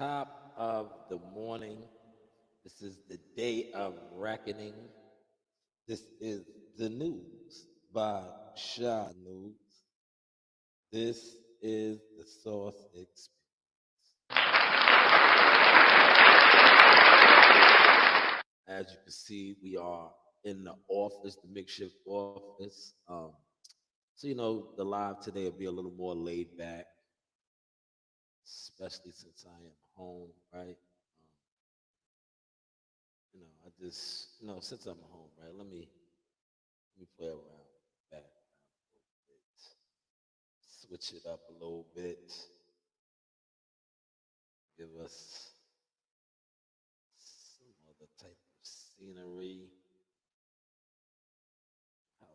Top of the morning. This is the day of reckoning. This is the news by Shanewz. This is the source experience. As you can see, we are in the office, the makeshift office. So the live today will be a little more laid back, especially since I am home, right? I just, since I'm home, right? Let me play around back a little bit, switch it up a little bit, give us some other type of scenery. How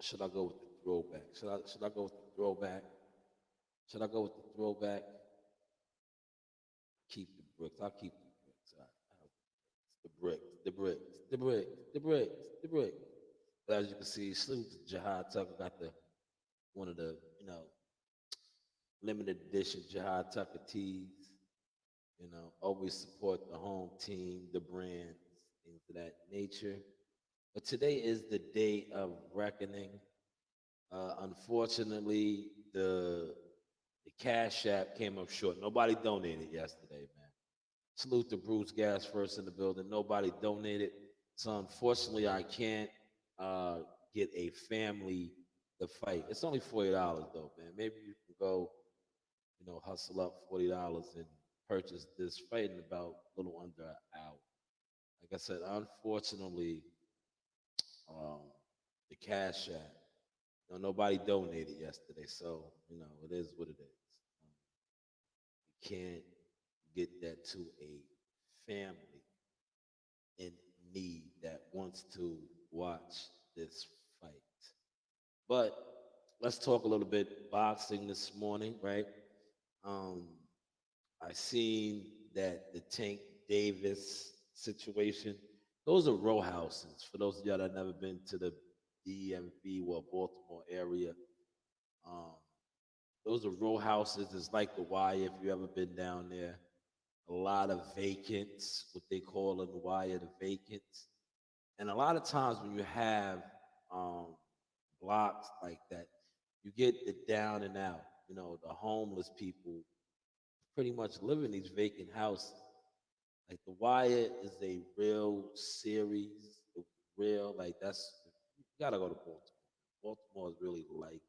should I go with the throwback? Should I go with the throwback? Should I go with the throwback? Keep the bricks. I'll keep the bricks. The bricks, the bricks, the bricks, the bricks, the bricks. But as you can see, salute to Jihad Tucker got the one of the limited edition Jihad Tucker tees. Always support the home team, the brand, things of that nature. But today is the day of reckoning. Unfortunately, the Cash App came up short. Nobody donated yesterday, man. Salute to Bruce Gas first in the building. Nobody donated. So unfortunately, I can't uh, get a family to fight. It's only $40 though, man. Maybe you can go, hustle up $40 and purchase this fight in about a little under an hour. Like I said, unfortunately, um, the Cash App, nobody donated yesterday, so it is what it is. You can't get that to a family in need that wants to watch this fight. But let's talk a little bit boxing this morning, right? Um, I seen that the Tank Davis situation, those are row houses. For those of y'all that never been to the DMV or Baltimore area, um, those are row houses. It's like the Y if you ever been down there. A lot of vacants, what they call in the wire, the vacants. And a lot of times when you have um, blocks like that, you get the down and out. The homeless people pretty much live in these vacant houses. Like The Wire is a real series, real like that's you gotta go to Baltimore. Baltimore is really like,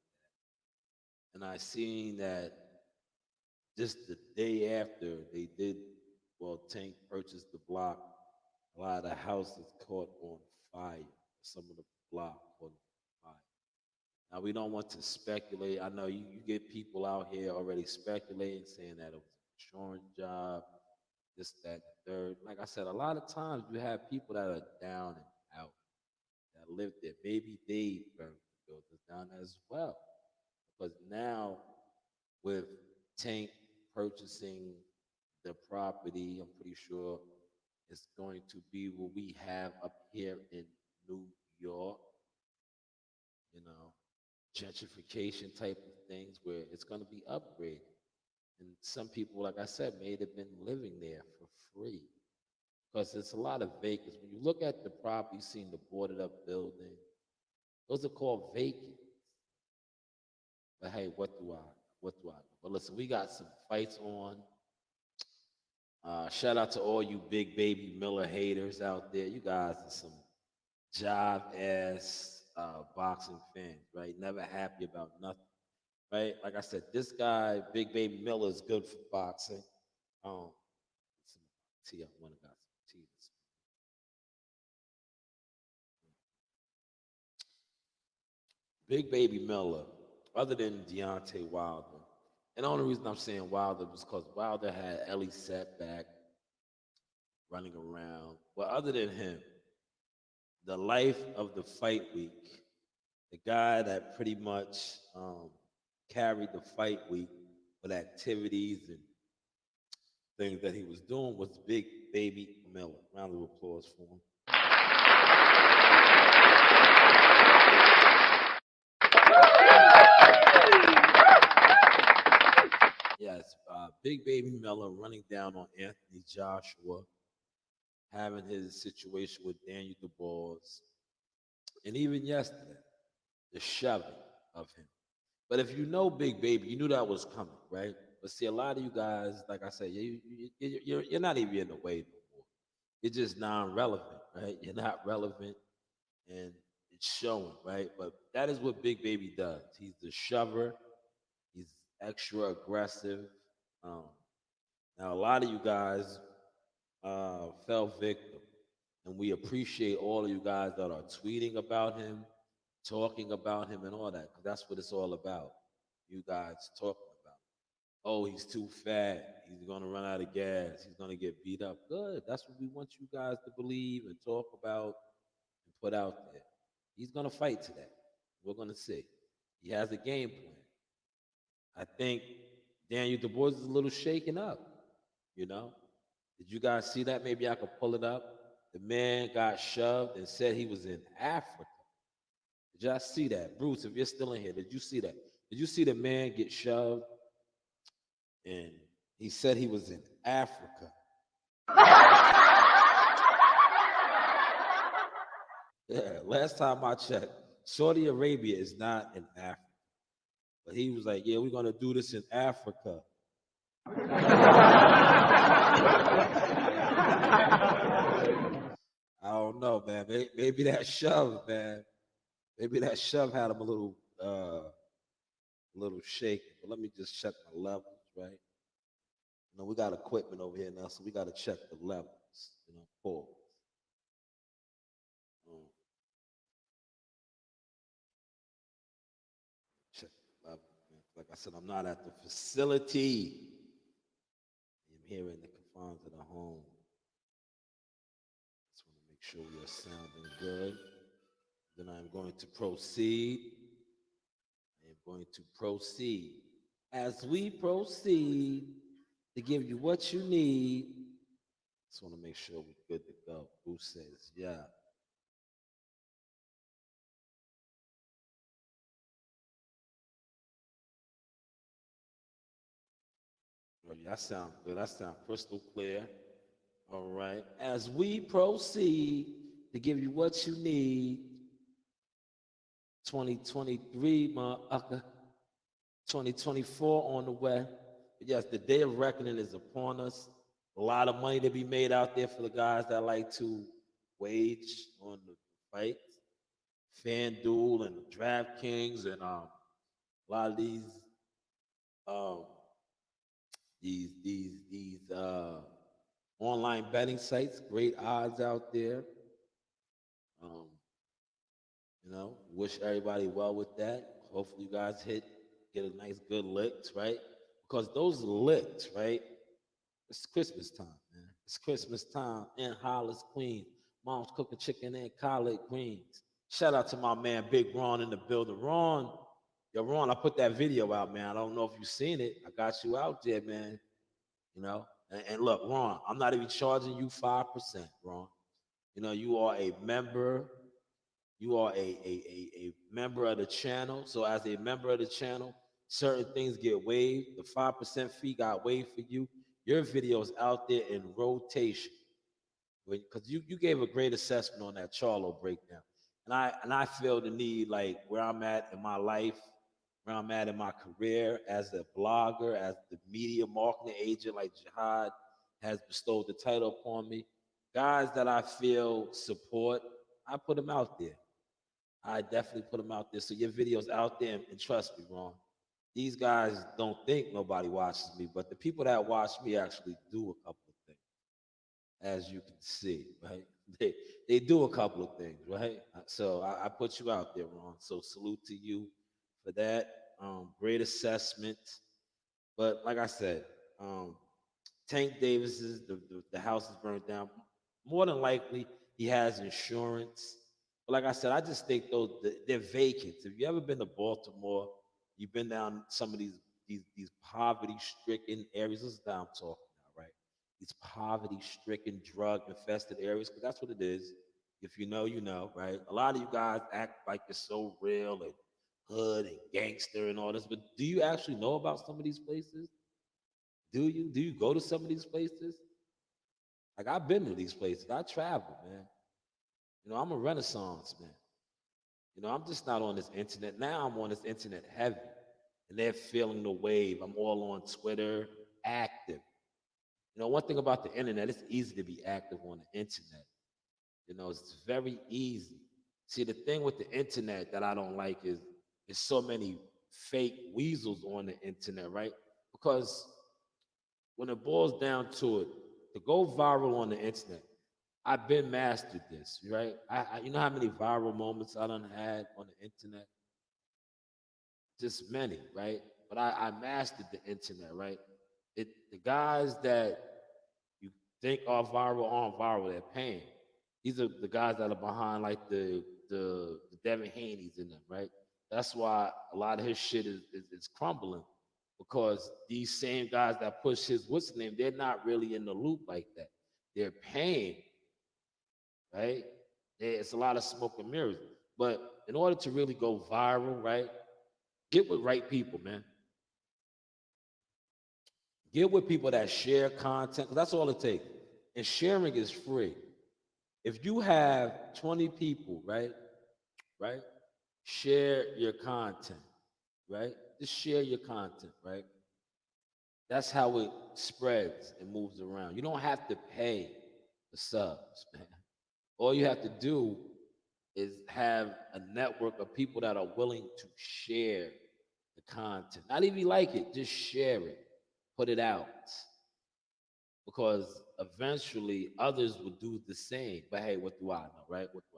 and I seen that just the day after they did, well, Tank purchased the block, a lot of the houses caught on fire. Some of the block caught on fire. Now we don't want to speculate. I know you get people out here already speculating, saying that it was an insurance job, this, that, the third. Like I said, a lot of times you have people that are down and out that live there. Maybe they burned the buildings down as well. Because now with Tank purchasing the property, I'm pretty sure it's going to be what we have up here in New York, you know, gentrification type of things where it's going to be upgraded. And some people, like I said, may have been living there for free because it's a lot of vacants. When you look at the property, you see the boarded up building, those are called vacant. But hey, what do I know? But listen, we got some fights on. Shout out to all you Big Baby Miller haters out there. You guys are some job ass boxing fans, right? Never happy about nothing, right? Like I said, this guy, Big Baby Miller, is good for boxing. Um, some tea, I want to got some tea. Big Baby Miller, other than Deontay Wilder, and the only reason I'm saying Wilder was because Wilder had Ellie Setback running around. But other than him, the life of the fight week, the guy that pretty much carried the fight week with activities and things that he was doing was Big Baby Miller. Round of applause for him. Yes, Big Baby Miller running down on Anthony Joshua, having his situation with Daniel DeBoer, and even yesterday, the shoving of him. But if you know Big Baby, you knew that was coming, right? But see, a lot of you guys, like I said, you're not even in the way no more. You're just non-relevant, right? You're not relevant, and it's showing, right? But that is what Big Baby does. He's the shover. He's extra aggressive. Um, Now, a lot of you guys fell victim, and we appreciate all of you guys that are tweeting about him, talking about him, and all that, because that's what it's all about. You guys talking about, oh, he's too fat. He's going to run out of gas. He's going to get beat up. Good. That's what we want you guys to believe and talk about and put out there. He's going to fight today. We're going to see. He has a game plan. I think Daniel Du Bois is a little shaken up, you know? Did you guys see that? Maybe I could pull it up. The man got shoved and said he was in Africa. Did y'all see that? Bruce, if you're still in here, did you see that? Did you see the man get shoved and he said he was in Africa? Yeah, last time I checked, Saudi Arabia is not in Africa. But he was like, yeah, we're going to do this in Africa. I don't know, man. Maybe that shove, man. Maybe that shove had him a little shaky. But let me just check my levels, right? You know, we got equipment over here now, so we got to check the levels. You know, pause. Um, check the level. Man. Like I said, I'm not at the facility. I'm here in the confines of the home. Just want to make sure we are sounding good. Then I'm going to proceed. I am going to proceed. As we proceed to give you what you need, just want to make sure we're good to go. Who says, yeah. Oh, yeah, I sound good. I sound crystal clear. All right. As we proceed to give you what you need, 2023, motherfucker, 2024 on the way. But yes, the day of reckoning is upon us. A lot of money to be made out there for the guys that like to wage on the fights. FanDuel and DraftKings and a lot of um, these online betting sites. Great odds out there. Um, wish everybody well with that. Hopefully, you guys get a nice good licks, right? Because those licks, right? It's Christmas time, man. It's Christmas time in Hollis, Queens. Mom's cooking chicken and collard greens. Shout out to my man Big Ron in the building. Ron, yo, Ron, I put that video out, man. I don't know if you've seen it. I got you out there, man. And look, Ron, I'm not even charging you 5%, Ron. You are a member. You are a member of the channel. So as a member of the channel, certain things get waived. The 5% fee got waived for you. Your video is out there in rotation. Because you gave a great assessment on that Charlo breakdown. And I feel the need, like where I'm at in my life, where I'm at in my career as a blogger, as the media marketing agent, like Jihad has bestowed the title upon me. Guys that I feel support, I put them out there. I definitely put them out there. So your video's out there, and trust me, Ron. These guys don't think nobody watches me, but the people that watch me actually do a couple of things, as you can see, right? They do a couple of things, right? So I put you out there, Ron. So salute to you for that. Great assessment. But like I said, um, Tank Davis's the house is burned down. More than likely, he has insurance. But like I said, I just think though they're vacant. If you ever been to Baltimore, you've been down some of these poverty stricken areas. This is what I'm talking about, right? These poverty stricken, drug infested areas, because that's what it is. If you know, you know, right? A lot of you guys act like you're so real and hood and gangster and all this, but do you actually know about some of these places? Do you? Do you go to some of these places? Like I've been to these places. I travel, man. I'm a Renaissance man. I'm just not on this internet. Now I'm on this internet heavy. And they're feeling the wave. I'm all on Twitter, active. One thing about the internet, it's easy to be active on the internet. It's very easy. See, the thing with the internet that I don't like is there's so many fake weasels on the internet, right? Because when it boils down to it, to go viral on the internet, I've been mastered this, right? You know how many viral moments I done had on the internet? Just many, right? But I mastered the internet, right? The guys that you think are viral aren't viral, they're paying. These are the guys that are behind like the Devin Haney's in them, right? That's why a lot of his shit is crumbling because these same guys that push his what's the name, they're not really in the loop like that. They're paying, right? It's a lot of smoke and mirrors. But in order to really go viral, right, get with right people, man. Get with people that share content, 'cause that's all it takes. And sharing is free. If you have 20 people, right, right, share your content, right? Just share your content, right? That's how it spreads and moves around. You don't have to pay the subs, man. All you have to do is have a network of people that are willing to share the content. Not even like it, just share it, put it out. Because eventually others will do the same. But hey, what do I know, right? What do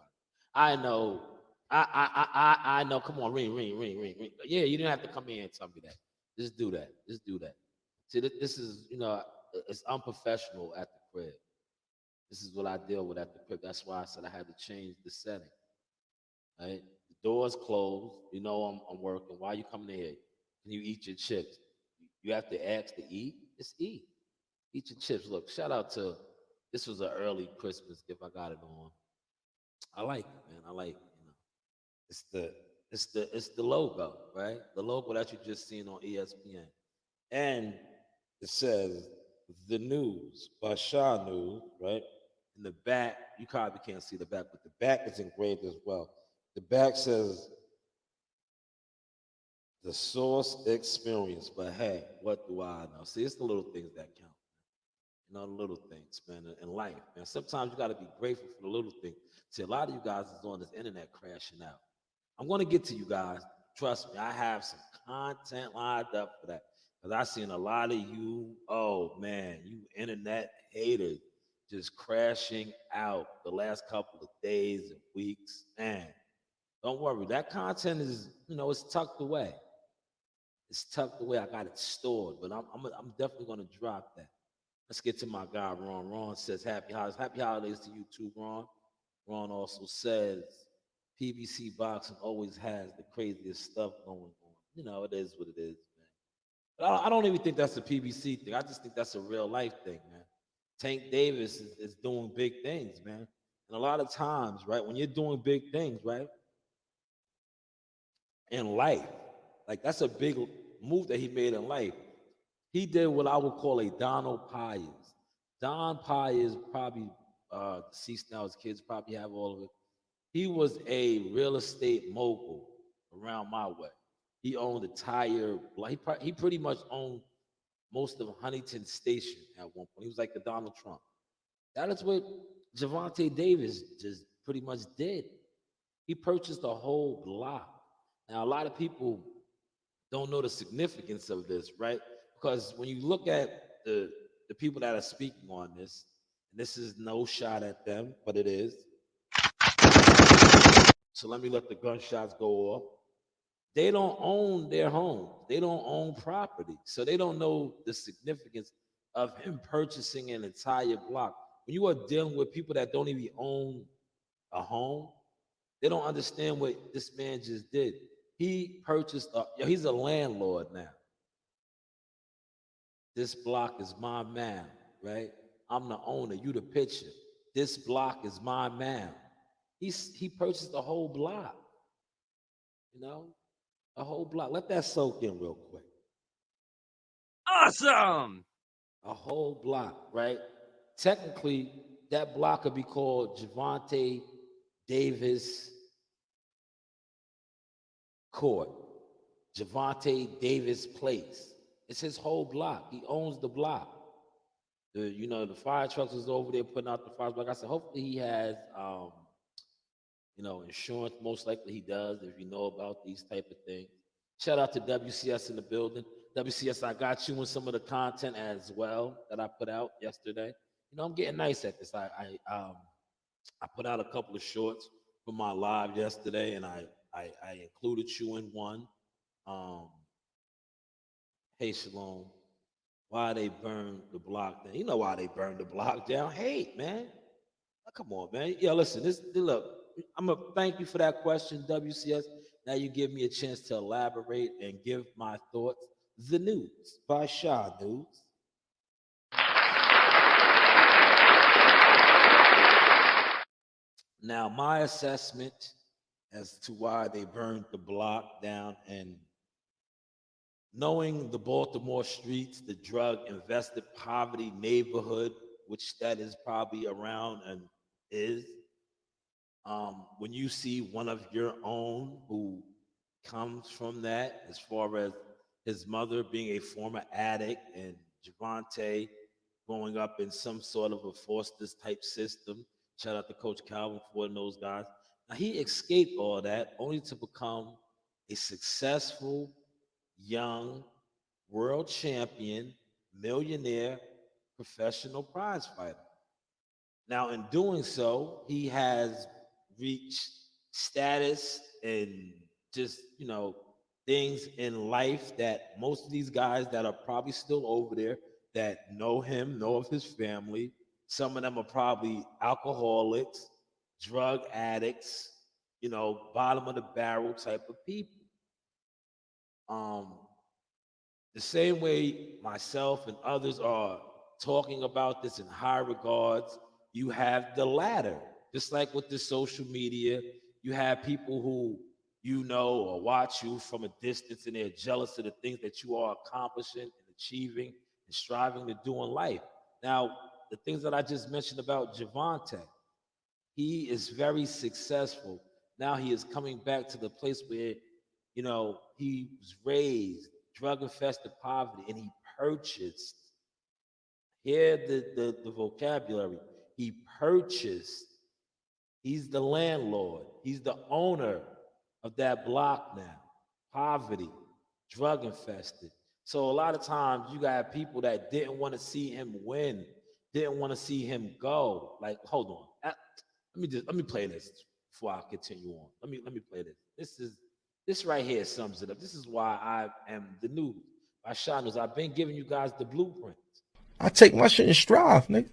I know? I know. I know. Come on, ring, ring, ring, ring, ring. Yeah, you didn't have to come here and tell me that. Just do that. Just do that. See, this is it's unprofessional at the crib. This is what I deal with at the crib. That's why I said I had to change the setting. Right? The door's closed. I'm working. Why are you coming in here? Can you eat your chips? You have to ask to eat. Just eat. Eat your chips. Look, shout out to this was an early Christmas gift. I got it on. I like it, man. I like it. It's the logo, right? The logo that you just seen on ESPN. And it says the news by Shanewz, right? In the back, you probably can't see the back, but the back is engraved as well. The back says the source experience, but hey, what do I know? See, it's the little things that count. The little things, man, in life, man. Sometimes you got to be grateful for the little things. See, a lot of you guys is on this internet crashing out. I'm going to get to you guys. Trust me, I have some content lined up for that. Because I seen a lot of you, oh man, you internet haters just crashing out the last couple of days and weeks. Man, don't worry. That content is, it's tucked away. It's tucked away. I got it stored, but I'm definitely going to drop that. Let's get to my guy, Ron. Ron says, Happy holidays. Happy holidays to you too, Ron. Ron also says, PBC boxing always has the craziest stuff going on. It is what it is, man. But I don't even think that's a PBC thing. I just think that's a real life thing, man. Tank Davis is doing big things, man. And a lot of times, right, when you're doing big things, right, in life, like that's a big move that he made in life. He did what I would call a Donald Pyers. Don Pyers probably deceased now. His kids probably have all of it. He was a real estate mogul around my way. He owned a tire. He pretty much owned most of Huntington Station at one point. He was like the Donald Trump. That is what Javante Davis just pretty much did. He purchased a whole block. Now, a lot of people don't know the significance of this, right? Because when you look at the people that are speaking on this, and this is no shot at them, but it is. So let me let the gunshots go off. They don't own their homes. They don't own property. So they don't know the significance of him purchasing an entire block. When you are dealing with people that don't even own a home, they don't understand what this man just did. He purchased he's a landlord now. This block is my man, right? I'm the owner. You the pitcher. This block is my man. He purchased the whole block, you know, a whole block. Let that soak in real quick. Awesome. A whole block, right? Technically, that block could be called Javante Davis Court, Javante Davis Place. It's his whole block. He owns the block. The fire trucks is over there putting out the fires. Like I said, hopefully he has insurance. Most likely he does if you know about these type of things. Shout out to WCS in the building. WCS, I got you in some of the content as well that I put out yesterday. I'm getting nice at this. I put out a couple of shorts for my live yesterday, and I included you in one. Um, hey Shalom, why they burned the block down? You know why they burned the block down? Hate, man. Come on, man. Yeah, listen. Look. I'm gonna thank you for that question, WCS. Now you give me a chance to elaborate and give my thoughts. The news by Shanewz. Now, my assessment as to why they burned the block down, and knowing the Baltimore streets, the drug invested poverty neighborhood, which that is probably around and is, when you see one of your own who comes from that, as far as his mother being a former addict and Javante growing up in some sort of a Foster's type system. Shout out to Coach Calvin for those guys. Now he escaped all that only to become a successful young world champion, millionaire, professional prize fighter. Now, in doing so, he has reached status and just, things in life that most of these guys that are probably still over there that know him, know of his family. Some of them are probably alcoholics, drug addicts, bottom of the barrel type of people. Um, the same way myself and others are talking about this in high regards, you have the latter. Just like with the social media, you have people who or watch you from a distance and they're jealous of the things that you are accomplishing and achieving and striving to do in life. Now, the things that I just mentioned about Javante, he is very successful. Now he is coming back to the place where, he was raised, drug infested poverty, and he purchased. Hear the vocabulary. He purchased. He's the landlord. He's the owner of that block now. Poverty, drug infested. So a lot of times you got people that didn't want to see him win, didn't want to see him go. Like, hold on. Let me play this before I continue on. Let me play this. This right here sums it up. This is why I am the news by Shanewz. I've been giving you guys the blueprint. I take my shit and strive, nigga.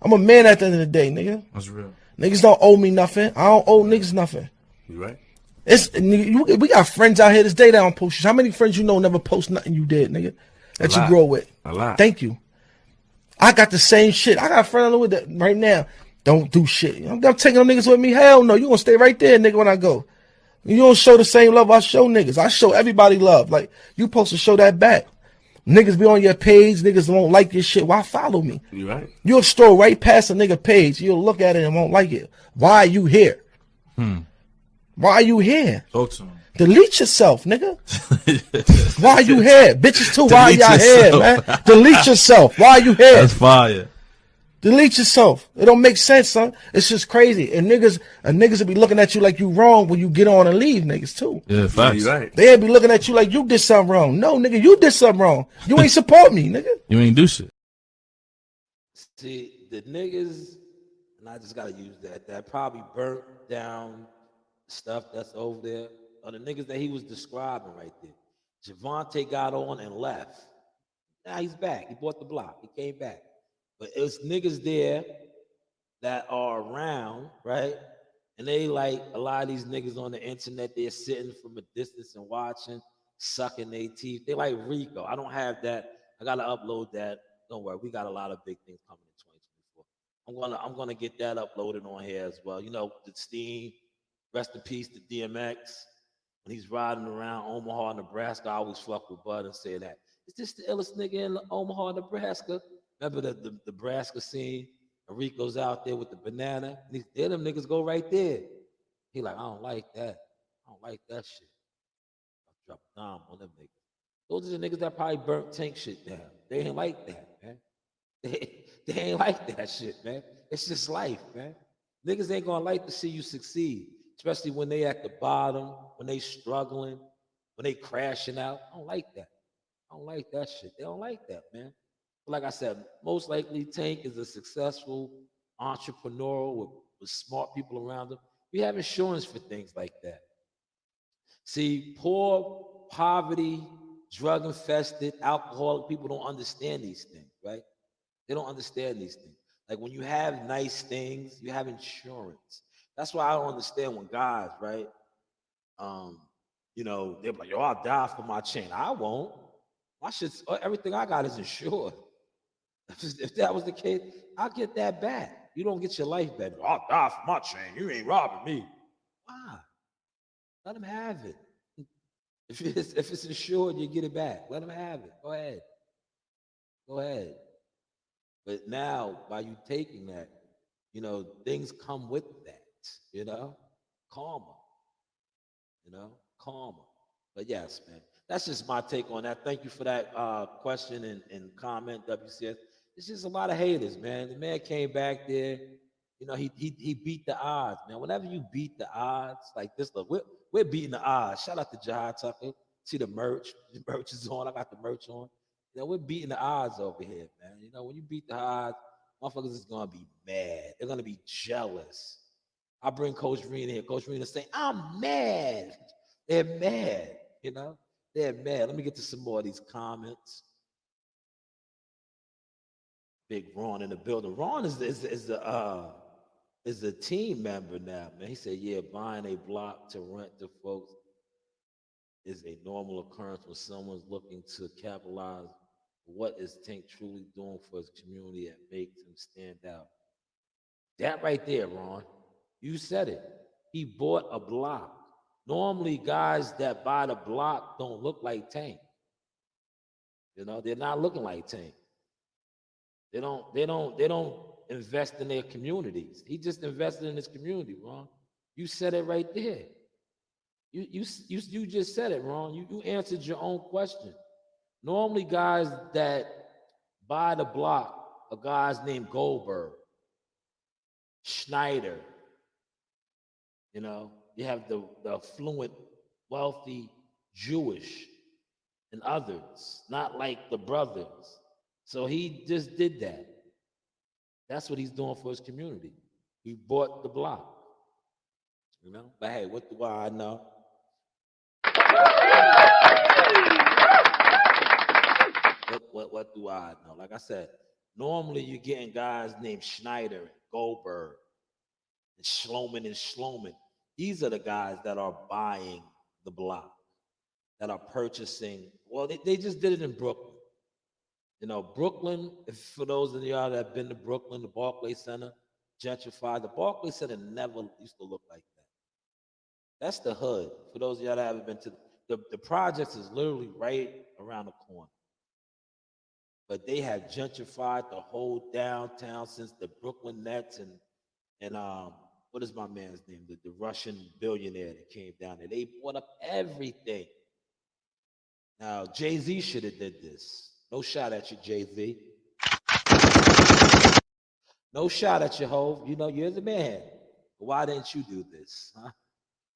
I'm a man at the end of the day, nigga. That's real. Niggas don't owe me nothing. I don't owe niggas nothing. You right? We got friends out here this day that don't post shit. How many friends you know never post nothing you did, nigga? That you grow with. A lot. Thank you. I got the same shit. I got a friend with that right now. Don't do shit. I'm taking them niggas with me. Hell no. You gonna stay right there, nigga, when I go. You don't show the same love I show niggas. I show everybody love. Like, you supposed to show that back. Niggas be on your page. Niggas don't like your shit. Why follow me? You right. You'll stroll right past a nigga page. You'll look at it and won't like it. Why are you here? Why are you here? Talk to him. Delete yourself, nigga. Why are you here? Bitches too, why are y'all here, man? Delete yourself. Why are you here? That's fire. Delete yourself. It don't make sense, son. It's just crazy. And niggas will be looking at you like you wrong when you get on and leave, niggas too. Yeah, facts. You right. They'll be looking at you like you did something wrong. No, nigga, you did something wrong. You ain't support me, nigga. You ain't do shit. See, the niggas, and I just gotta use that probably burnt down stuff that's over there, are the niggas that he was describing right there. Javante got on and left. Now he's back. He bought the block. He came back. But it's niggas there that are around, right? And they like a lot of these niggas on the internet, they're sitting from a distance and watching, sucking their teeth. They like Rico. I don't have that. I gotta upload that. Don't worry, we got a lot of big things coming in 2024. I'm gonna get that uploaded on here as well. The Steam, rest in peace to DMX. When he's riding around Omaha, Nebraska, I always fuck with Bud and say that. Is this the illest nigga in Omaha, Nebraska? Remember the Nebraska scene? And Rico's out there with the banana. And there them niggas go right there. He like, I don't like that. I don't like that shit. I drop a dime on them niggas. Those are the niggas that probably burnt Tank shit down. They ain't like that, man. They ain't like that shit, man. It's just life, man. Niggas ain't gonna like to see you succeed, especially when they at the bottom, when they struggling, when they crashing out. I don't like that. I don't like that shit. They don't like that, man. But like I said, most likely Tank is a successful entrepreneur with smart people around him. We have insurance for things like that. See, poor, poverty, drug infested, alcoholic people don't understand these things, right? They don't understand these things. Like when you have nice things, you have insurance. That's why I don't understand when guys, right? Um, they're like, yo, I'll die for my chain. I won't. My shit's everything I got is insured. If that was the case, I'll get that back. You don't get your life back. I'll die for my chain. You ain't robbing me. Why? Let them have it. If it's insured, you get it back. Let them have it. Go ahead. Go ahead. But now, by you taking that, things come with that, karma, karma. But yes, man, that's just my take on that. Thank you for that question and comment, WCS. It's just a lot of haters, man. The man came back there, he beat the odds, man. Whenever you beat the odds like this, look, we're beating the odds. Shout out to Jai Tucker. See the merch. The merch is on. I got the merch on. We're beating the odds over here, man. When you beat the odds, motherfuckers is gonna be mad. They're gonna be jealous. I bring Coach Rena here. Coach Rena saying, I'm mad. They're mad, They're mad. Let me get to some more of these comments. Big Ron in the building. Ron is a team member now, man. He said, yeah, buying a block to rent to folks is a normal occurrence when someone's looking to capitalize. What is Tank truly doing for his community that makes him stand out? That right there, Ron. You said it. He bought a block. Normally, guys that buy the block don't look like Tank. They're not looking like Tank. They don't invest in their communities. He just invested in his community, Ron. You said it right there. You just said it, Ron. You answered your own question. Normally, guys that buy the block are guys named Goldberg, Schneider. You have the affluent, wealthy Jewish and others, not like the brothers. So he just did that. That's what he's doing for his community. He bought the block. But hey, what do I know? What do I know? Like I said, normally you're getting guys named Schneider and Goldberg and Schloman. These are the guys that are buying the block, that are purchasing. Well, they just did it in Brooklyn. Brooklyn, for those of y'all that have been to Brooklyn, the Barclays Center, gentrified. The Barclays Center never used to look like that. That's the hood. For those of y'all that haven't been to the projects is literally right around the corner. But they have gentrified the whole downtown since the Brooklyn Nets and what is my man's name? The Russian billionaire that came down there. They bought up everything. Now Jay-Z should have did this. No shot at you, Jay-Z. No shot at you, Hov. You're the man. But why didn't you do this? Huh?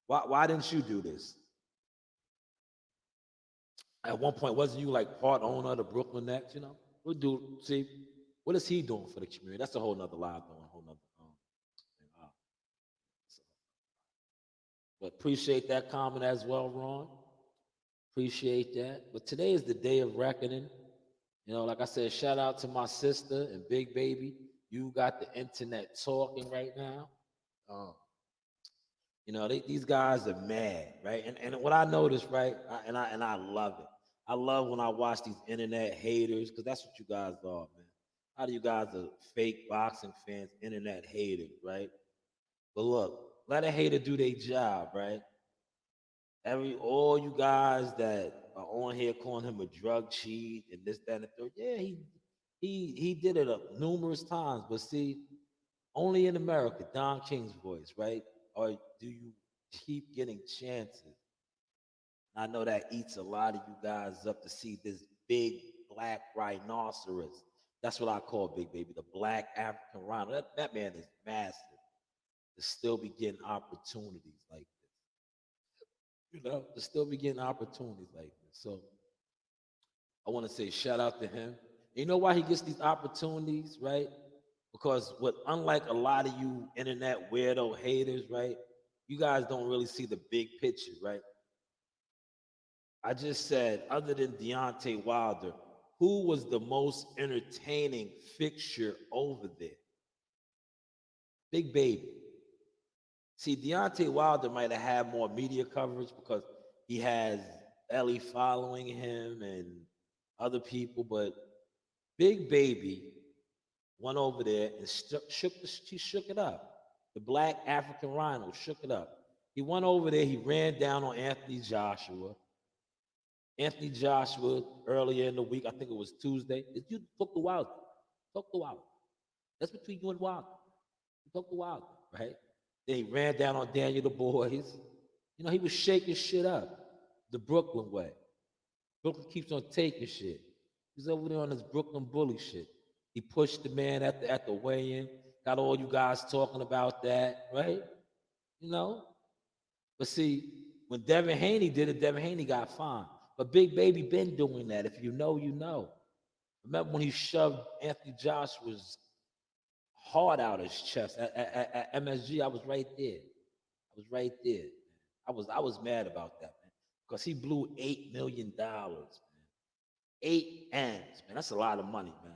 Why didn't you do this? At one point, wasn't you like part owner of the Brooklyn Nets? What is he doing for the community? That's a whole nother live going, whole nother thing. But appreciate that comment as well, Ron. Appreciate that. But today is the day of reckoning. Like I said, shout out to my sister and Big Baby. You got the internet talking right now. These guys are mad, right? And what I noticed, right, and I love it. I love when I watch these internet haters, because that's what you guys are, man. A lot of you guys are fake boxing fans, internet haters, right? But look, let a hater do their job, right? All you guys that are on here calling him a drug cheat and this, that, and the third, yeah, He did it numerous times, but see, only in America, Don King's voice, right? Or do you keep getting chances? I know that eats a lot of you guys up to see this big black rhinoceros. That's what I call Big Baby, the black African rhino. That man is massive. To still be getting opportunities like this, to still be getting opportunities like this. So I want to say shout out to him. You know why he gets these opportunities, right? Because unlike a lot of you internet weirdo haters, right? You guys don't really see the big picture, right? I just said, other than Deontay Wilder, who was the most entertaining fixture over there? Big Baby. See, Deontay Wilder might have had more media coverage because he has Ellie following him and other people, but Big Baby went over there and he shook it up. The black African rhino shook it up. He went over there, he ran down on Anthony Joshua. Anthony Joshua earlier in the week, I think it was Tuesday. Did you talk to Wilder? Talk to Wilder. That's between you and Wilder. You talk to Wilder, right? Then he ran down on Daniel the Boys. He was shaking shit up the Brooklyn way. Brooklyn keeps on taking shit. He's over there on this Brooklyn bully shit. He pushed the man at the weigh-in. Got all you guys talking about that, right? You know? But see, when Devin Haney did it, Devin Haney got fined. But Big Baby been doing that. If you know, you know. Remember when he shoved Anthony Joshua's heart out his chest at MSG? I was right there. I was right there. I was mad about that, man, because he blew $8 million, man. 8 M's, man. That's a lot of money, man.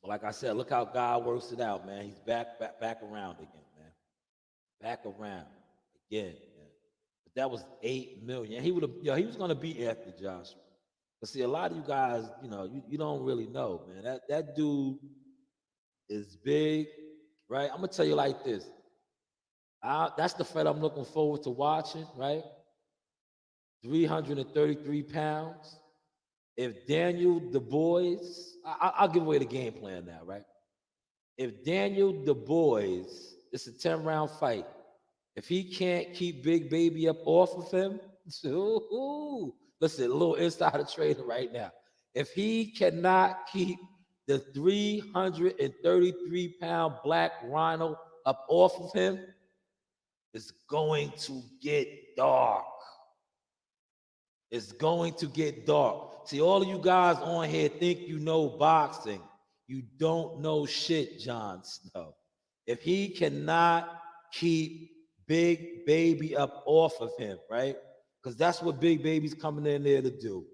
But like I said, look how God works it out, man. He's back around again, man. Back around again, man. But that was 8 million. He would have, he was gonna beat Anthony Joshua. But see, a lot of you guys, you don't really know, man. That dude is big, right? I'm gonna tell you like this. That's the fight I'm looking forward to watching, right? 333 pounds. If Daniel Du Bois, I'll give away the game plan now, right? If Daniel Du Bois, it's a 10-round fight. If he can't keep Big Baby up off of him, listen, a little insider trading right now. If he cannot keep the 333-pound black rhino up off of him, it's going to get dark. It's going to get dark. See, all of you guys on here think you know boxing. You don't know shit, Jon Snow. If he cannot keep Big Baby up off of him, right? Because that's what Big Baby's coming in there to do.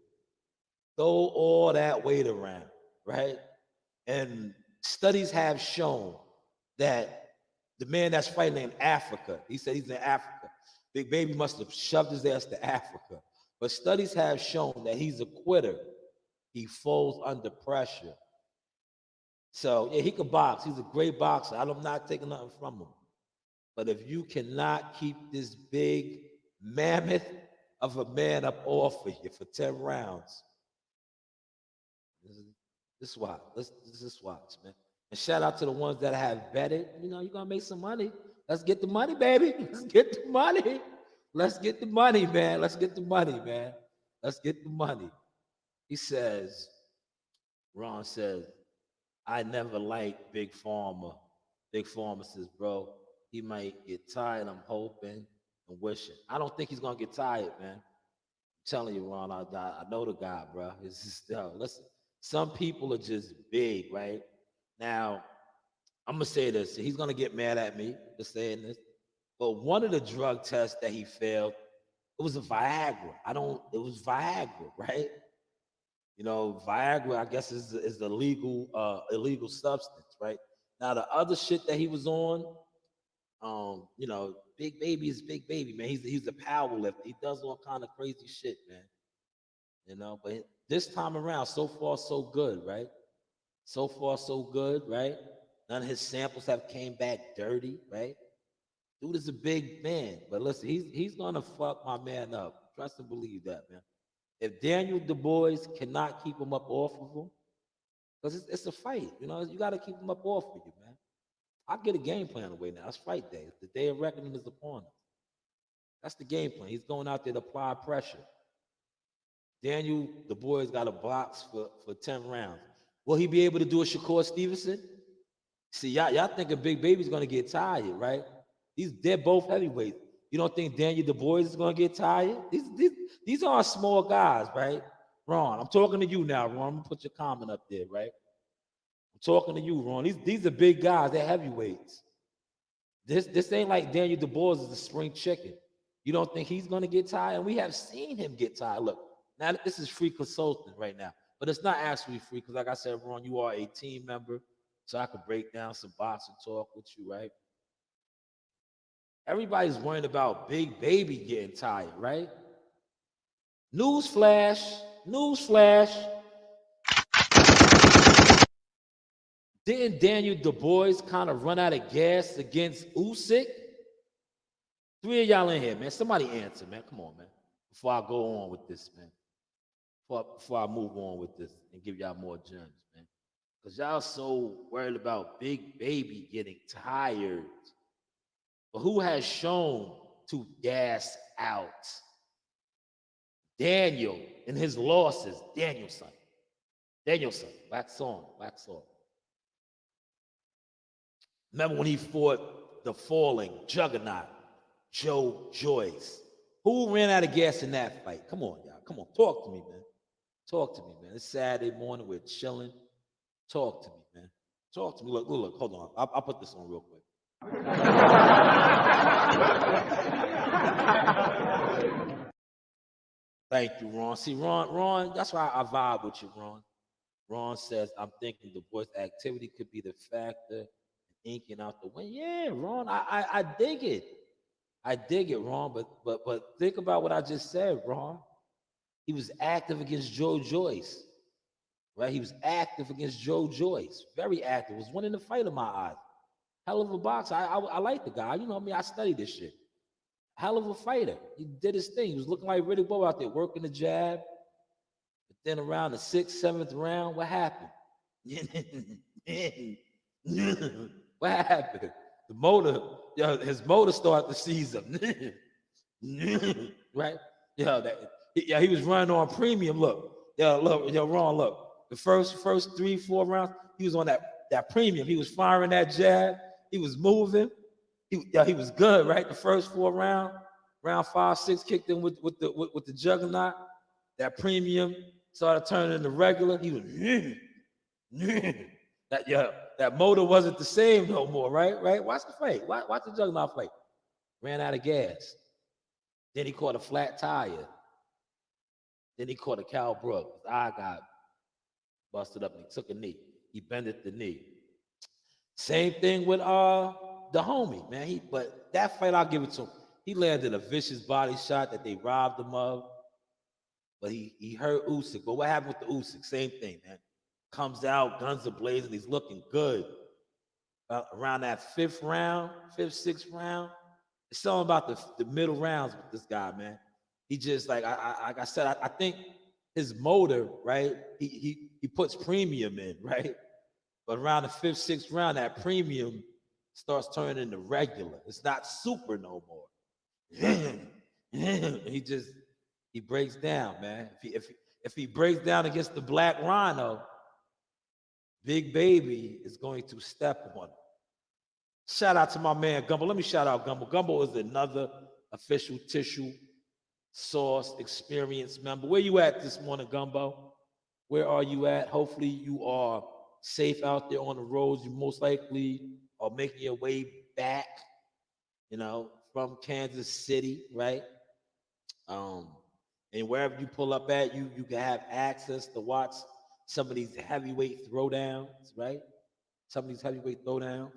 Throw all that weight around, right? And studies have shown that the man that's fighting in Africa, he said he's in Africa. Big Baby must have shoved his ass to Africa. But studies have shown that he's a quitter. He folds under pressure. So, yeah, he could box. He's a great boxer. I'm not taking nothing from him. But if you cannot keep this big mammoth of a man up off of you for 10 rounds, just watch. Let's just watch, man. And shout out to the ones that have betted. You're going to make some money. Let's get the money, baby. Let's get the money. Let's get the money, man. Let's get the money, man. Let's get the money. He says, Ron says, I never liked Big Pharma. Big Pharma says, bro, he might get tired. I'm hoping and wishing. I don't think he's going to get tired, man. I'm telling you, Ron, I know the guy, bro. It's just, listen, some people are just big, right? Now, I'm going to say this. He's going to get mad at me for saying this. But one of the drug tests that he failed, it was a Viagra. It was Viagra, right? Viagra, I guess, is the illegal substance, right? Now, the other shit that he was on, Big Baby is Big Baby, man. He's a power lifter. He does all kind of crazy shit, man. But this time around, so far, so good, right? So far, so good, right? None of his samples have came back dirty, right? Dude is a big man, but listen, he's gonna fuck my man up. Trust and believe that, man. If Daniel Du Bois cannot keep him up off of him, because it's a fight, you know, you got to keep him up off of you, man. I'll get a game plan away now. It's fight day. The day of reckoning is upon us. That's the game plan. He's going out there to apply pressure. Daniel Du Bois got a box for 10 rounds. Will he be able to do a Shakur Stevenson? See, y'all thinking Big Baby's going to get tired, right? They're both heavyweights. You don't think Daniel Du Bois is going to get tired? These aren't small guys, right? Ron, I'm talking to you now, Ron. I'm going to put your comment up there, right? I'm talking to you, Ron. These are big guys. They're heavyweights. This ain't like Daniel Du Bois is a spring chicken. You don't think he's going to get tired? And we have seen him get tired. Look, now this is free consulting right now. But it's not actually free because, like I said, Ron, you are a team member. So I could break down some boxing talk with you, right? Everybody's worrying about Big Baby getting tired, right? Newsflash. Didn't Daniel Du Bois kind of run out of gas against Usyk? 3 of y'all in here, man. Somebody answer, man. Come on, man. Before I go on with this, man. Before I move on with this and give y'all more gems, man. Because y'all so worried about Big Baby getting tired. But who has shown to gas out? Daniel in his losses. Danielson. Wax on. Remember when he fought the falling juggernaut, Joe Joyce? Who ran out of gas in that fight? Come on, y'all. Come on. Talk to me, man. It's Saturday morning. We're chilling. Talk to me, man. Talk to me. Look. Hold on. I'll put this on real quick. Thank you, Ron. See, Ron, that's why I vibe with you, Ron. Ron says, I'm thinking Du Bois' activity could be the factor in inking out the win. Yeah, Ron, I dig it. I dig it, Ron. But think about what I just said, Ron. He was active against Joe Joyce. Right? He was active against Joe Joyce. Very active. Was winning the fight in my eyes. Hell of a boxer. I like the guy. You know what I mean? I studied this shit. Hell of a fighter. He did his thing. He was looking like Riddick Bowe out there, working the jab. But then around the 6th, 7th round, what happened? What happened? The motor, his motor started to seize him. Right? He was running on premium. Look, Ron, look. The first 3, 4 rounds, he was on that premium. He was firing that jab. He was moving. He was good, right? The first 4 rounds, round 5, 6, kicked in with the juggernaut. That premium started turning into regular. He was that motor wasn't the same no more, right? Watch the fight. Watch the juggernaut fight. Ran out of gas. Then he caught a flat tire. Then he caught a Cal Brook. His eye got busted up and he took a knee. He bended the knee. Same thing with the homie, man. But that fight, I'll give it to him. He landed a vicious body shot that they robbed him of. But he hurt Usyk. But what happened with the Usyk? Same thing, man. Comes out, guns are blazing. He's looking good. Around that 5th round, 5th, 6th round, it's something about the middle rounds with this guy, man. He just, like I said, I think his motor, right? He puts premium in, right? But around the 5th, 6th round, that premium starts turning into regular. It's not super no more. He breaks down, man. If he breaks down against the Black Rhino, Big Baby is going to step on him. Shout out to my man Gumbo. Let me shout out Gumbo. Gumbo is another official tissue source experience member. Where you at this morning, Gumbo? Where are you at? Hopefully you are safe out there on the roads. You most likely are making your way back, from Kansas City, right? And wherever you pull up at, you can have access to watch some of these heavyweight throwdowns, right? Some of these heavyweight throwdowns.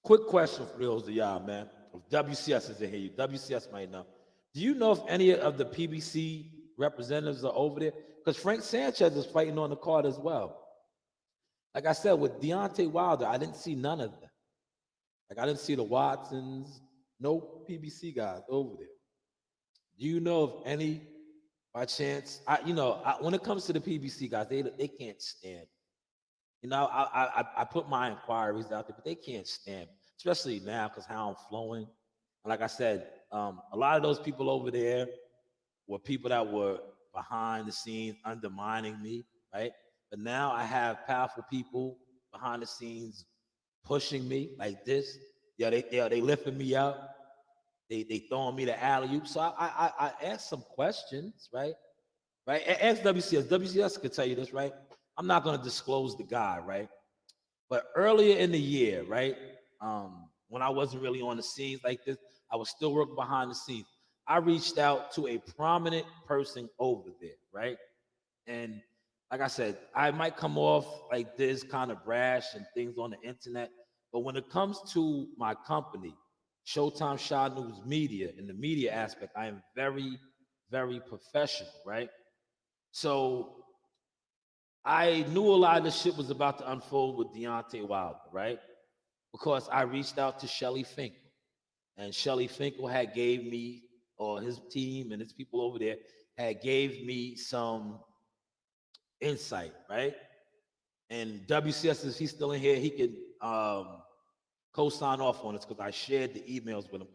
Quick question for those of y'all, man. If WCS is in here, WCS might know. Do you know if any of the PBC representatives are over there? Because Frank Sanchez is fighting on the card as well. Like I said, with Deontay Wilder, I didn't see none of them. Like I didn't see the Watsons, no PBC guys over there. Do you know of any, by chance? When it comes to the PBC guys, they can't stand. I put my inquiries out there, but they can't stand, especially now because how I'm flowing. And like I said, a lot of those people over there were people that were behind the scenes undermining me, right? But now I have powerful people behind the scenes pushing me like this. They lifting me up. They throwing me the alley oop. So I asked some questions, right? Right? Ask WCS. WCS could tell you this, right? I'm not going to disclose the guy, right? But earlier in the year, right, when I wasn't really on the scenes like this, I was still working behind the scenes. I reached out to a prominent person over there, right? And like I said, I might come off like this kind of brash and things on the internet, but when it comes to my company, Showtime Shanewz Media, in the media aspect, I am very, very professional, right? So I knew a lot of the shit was about to unfold with Deontay Wilder, right? Because I reached out to Shelly Finkel, and Shelly Finkel had gave me, or his team and his people over there had gave me some insight, right? And WCS, if he's still in here, he can co-sign off on this because I shared the emails with him.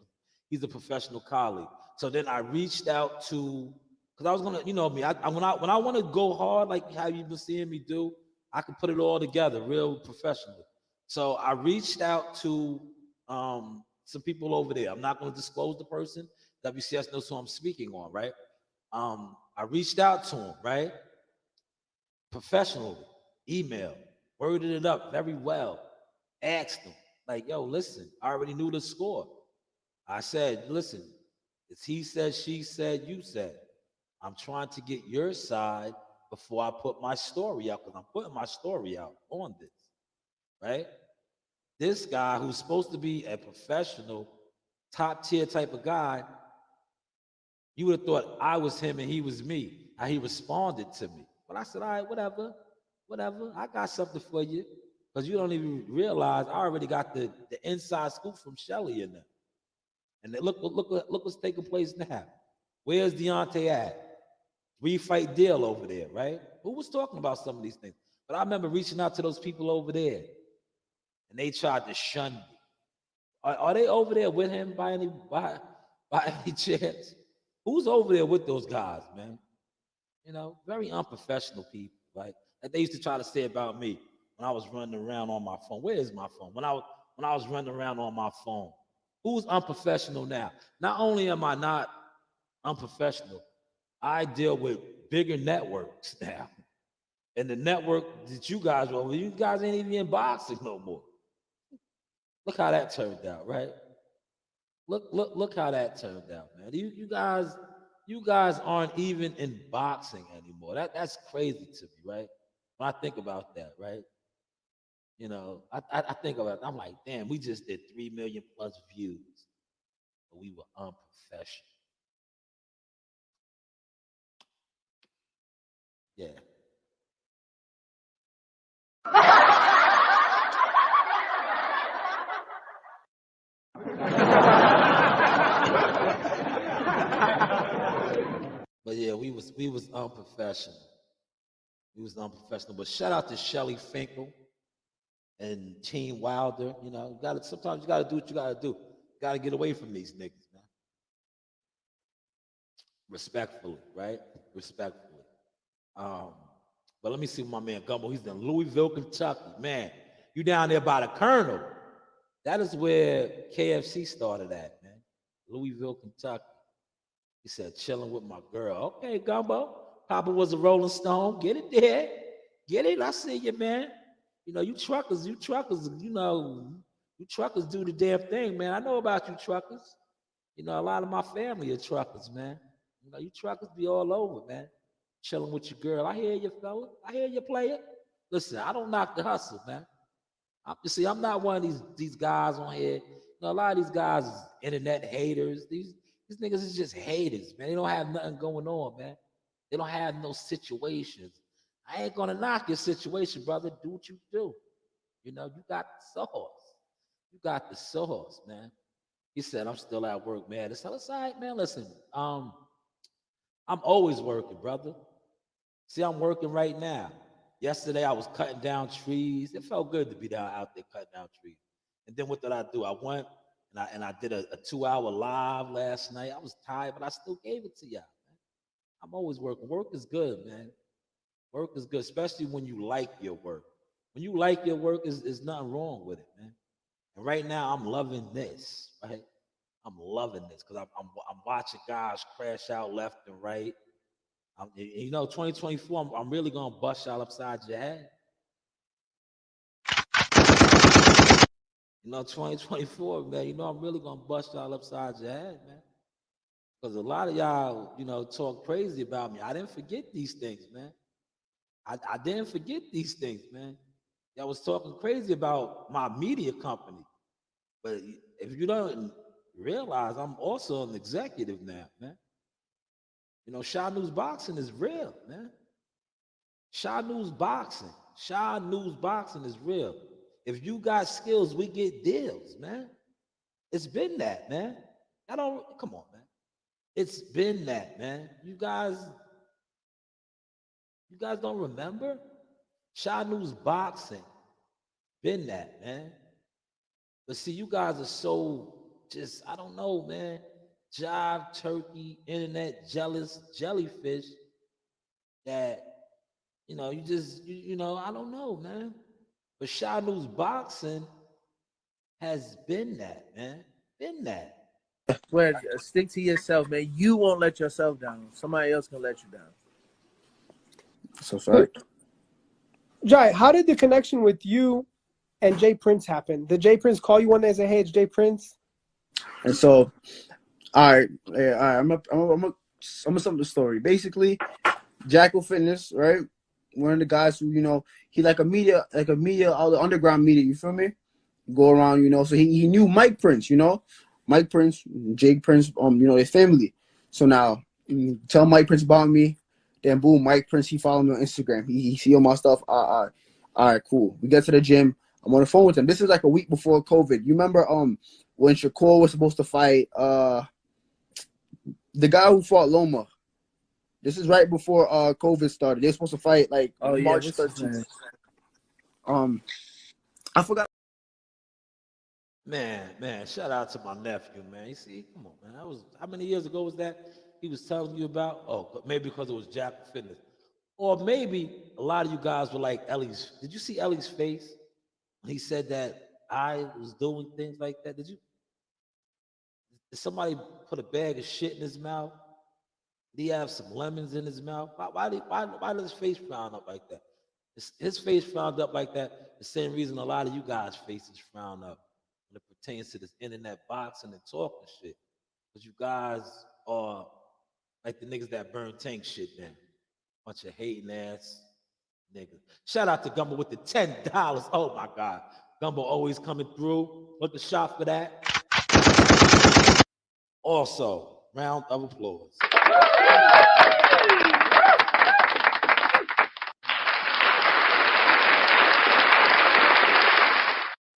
He's a professional colleague. So then I reached out to, because I was gonna, you know me, when I want to go hard, like how you've been seeing me do, I can put it all together real professionally. So I reached out to some people over there. I'm not going to disclose the person. WCS knows who I'm speaking on, right? I reached out to him, right? Professionally, email, worded it up very well, asked him, like, yo, listen, I already knew the score. I said, listen, it's he said, she said, you said. I'm trying to get your side before I put my story out, because I'm putting my story out on this, right? This guy who's supposed to be a professional, top tier type of guy, you would have thought I was him and he was me. How he responded to me. But I said, all right, whatever. I got something for you. Because you don't even realize I already got the inside scoop from Shelly in there. And then look what's taking place now. Where's Deontay at? Refight deal over there, right? Who was talking about some of these things? But I remember reaching out to those people over there, and they tried to shun me. Are they over there with him by any chance? Who's over there with those guys, man? Very unprofessional people, right? Like they used to try to say about me when I was running around on my phone. Where is my phone? When I was running around on my phone. Who's unprofessional now? Not only am I not unprofessional, I deal with bigger networks now. And the network that you guys ain't even in boxing no more. Look how that turned out, right? Look how that turned out, man. You guys aren't even in boxing anymore. That's crazy to me, right? When I think about that, right? I think about it, I'm like, damn, we just did 3 million plus views, but we were unprofessional. Yeah. But yeah, we was unprofessional. We was unprofessional. But shout out to Shelly Finkel and Team Wilder. Sometimes you gotta do what you gotta do. Gotta get away from these niggas, man. Respectfully, right? Respectfully. Um, but let me see my man Gumbo. He's in Louisville, Kentucky. Man, you down there by the Colonel. That is where KFC started at, man. Louisville, Kentucky. He said, chilling with my girl. Okay, Gumbo. Papa was a Rolling Stone. Get it there. Get it. I see you, man. You truckers do the damn thing, man. I know about you truckers. A lot of my family are truckers, man. You truckers be all over, man. Chilling with your girl. I hear you, fella. I hear you, player. Listen, I don't knock the hustle, man. I'm not one of these guys on here. A lot of these guys is internet haters. These niggas is just haters, man. They don't have nothing going on, man. They don't have no situations. I ain't gonna knock your situation, brother. Do what you do. You got the sauce. You got the sauce, man. He said, I'm still at work, man. It's all right, man. Listen, I'm always working, brother. See, I'm working right now. Yesterday I was cutting down trees. It felt good to be down out there cutting down trees. And then what did I do? I went and I did a 2 hour live last night. I was tired, but I still gave it to y'all. Man. I'm always working. Work is good, man. Work is good, especially when you like your work. When you like your work, is nothing wrong with it, man. And right now, I'm loving this. Right, I'm loving this because I'm watching guys crash out left and right. 2024, I'm really gonna bust y'all upside your head. 2024, man. I'm really gonna bust y'all upside your head, man. Because a lot of y'all, talk crazy about me. I didn't forget these things, man. I didn't forget these things, man. Y'all was talking crazy about my media company. But if you don't realize, I'm also an executive now, man. Shanewz Boxing is real, man. Shanewz Boxing. Shanewz Boxing is real. If you got skills, we get deals, man. It's been that, man. I don't come on, man. It's been that, man. You guys don't remember? Shanewz Boxing. Been that, man. But see, you guys are so just, I don't know, man. Jive, turkey, internet, jealous, jellyfish that, I don't know, man. But Shanewz Boxing has been that, man. Been that. Where stick to yourself, man. You won't let yourself down. Somebody else can let you down. So sorry. Jai, how did the connection with you and Jay Prince happen? Did Jay Prince call you one day and say, "Hey, it's Jay Prince"? And so, all right, yeah, all right. I'm gonna sum up the story. Basically, Jackal Fitness, right? One of the guys who he like a media, all the underground media. You feel me? Go around, So he knew Mike Prince, Mike Prince, Jake Prince, their family. So now, tell Mike Prince about me. Then boom, Mike Prince, he followed me on Instagram. He see all my stuff. All right, cool. We get to the gym. I'm on the phone with him. This is like a week before COVID. You remember when Shakur was supposed to fight the guy who fought Loma? This is right before COVID started. They're supposed to fight like March 13th. I forgot. Man, shout out to my nephew, man. You see, come on, man. That was how many years ago was that? He was telling you about? Oh, maybe because it was Jack Fitness. Or maybe a lot of you guys were like Ellie's. Did you see Ellie's face when he said that I was doing things like that? Did somebody put a bag of shit in his mouth? Did he have some lemons in his mouth? Why does his face frown up like that? His face frowned up like that. The same reason a lot of you guys' faces frown up when it pertains to this internet boxing and talking shit. Because you guys are like the niggas that burn tank shit down. Bunch of hating ass niggas. Shout out to Gumbo with the $10. Oh my God. Gumbo always coming through. Look a shot for that. Also, round of applause.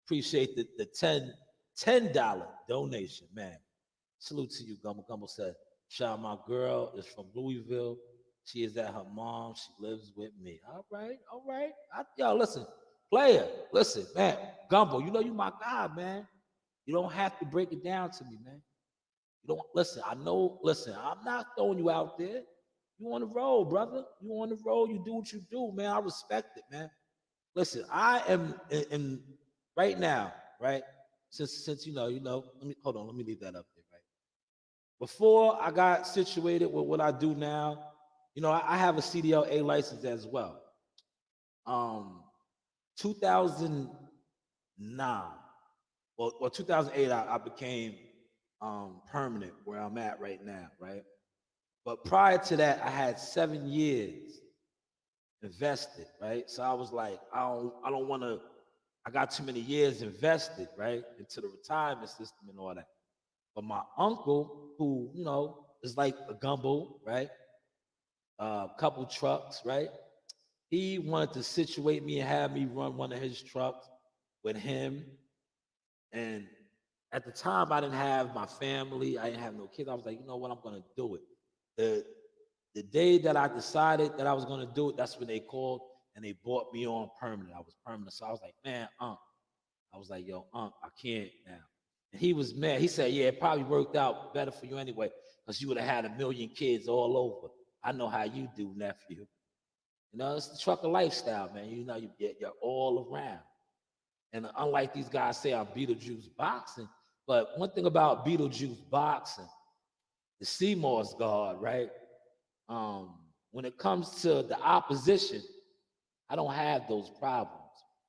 Appreciate the $10 donation, man. Salute to you, Gumbo. Gumbo said, shout my girl is from Louisville. She is at her mom. She lives with me. All right. Yo, listen, player, listen, man. Gumbo, you my guy, man. You don't have to break it down to me, man. You don't listen. I'm not throwing you out there. You on the road, brother. You on the road. You do what you do, man. I respect it, man. Listen, I am in right now, right? Since let me hold on, let me leave that up there, right? Before I got situated with what I do now, I have a CDLA license as well. 2009, or 2008, I became permanent where I'm at right now, right? But prior to that, I had 7 years invested, right? So I was like, I don't want to. I got too many years invested, right, into the retirement system and all that. But my uncle, who is like a gumbo, right, a couple trucks, right, he wanted to situate me and have me run one of his trucks with him. And at the time, I didn't have my family. I didn't have no kids. I was like, you know what? I'm gonna do it. The day that I decided that I was gonna do it, that's when they called and they brought me on permanent. I was permanent. So I was like, man, I was like, yo, I can't now. And he was mad. He said, yeah, it probably worked out better for you anyway, because you would have had a million kids all over. I know how you do, nephew. You know, it's the trucker lifestyle, man. You know, you're all around. And unlike these guys say I'm Beetlejuice boxing, but one thing about Beetlejuice boxing, the Seymour's guard, right? When it comes to the opposition, I don't have those problems.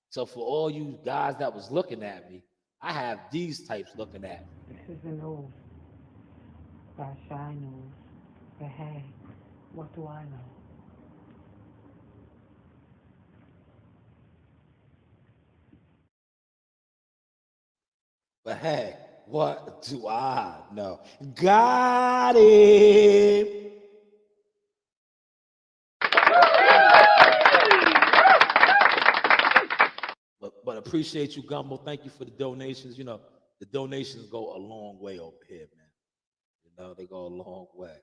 So for all you guys that was looking at me, I have these types looking at me. This is the news by Shanewz. But hey, what do I know? But hey, what do I know? Got it. But appreciate you, Gumbo. Thank you for the donations. You know, the donations go a long way over here, man. You know, they go a long way.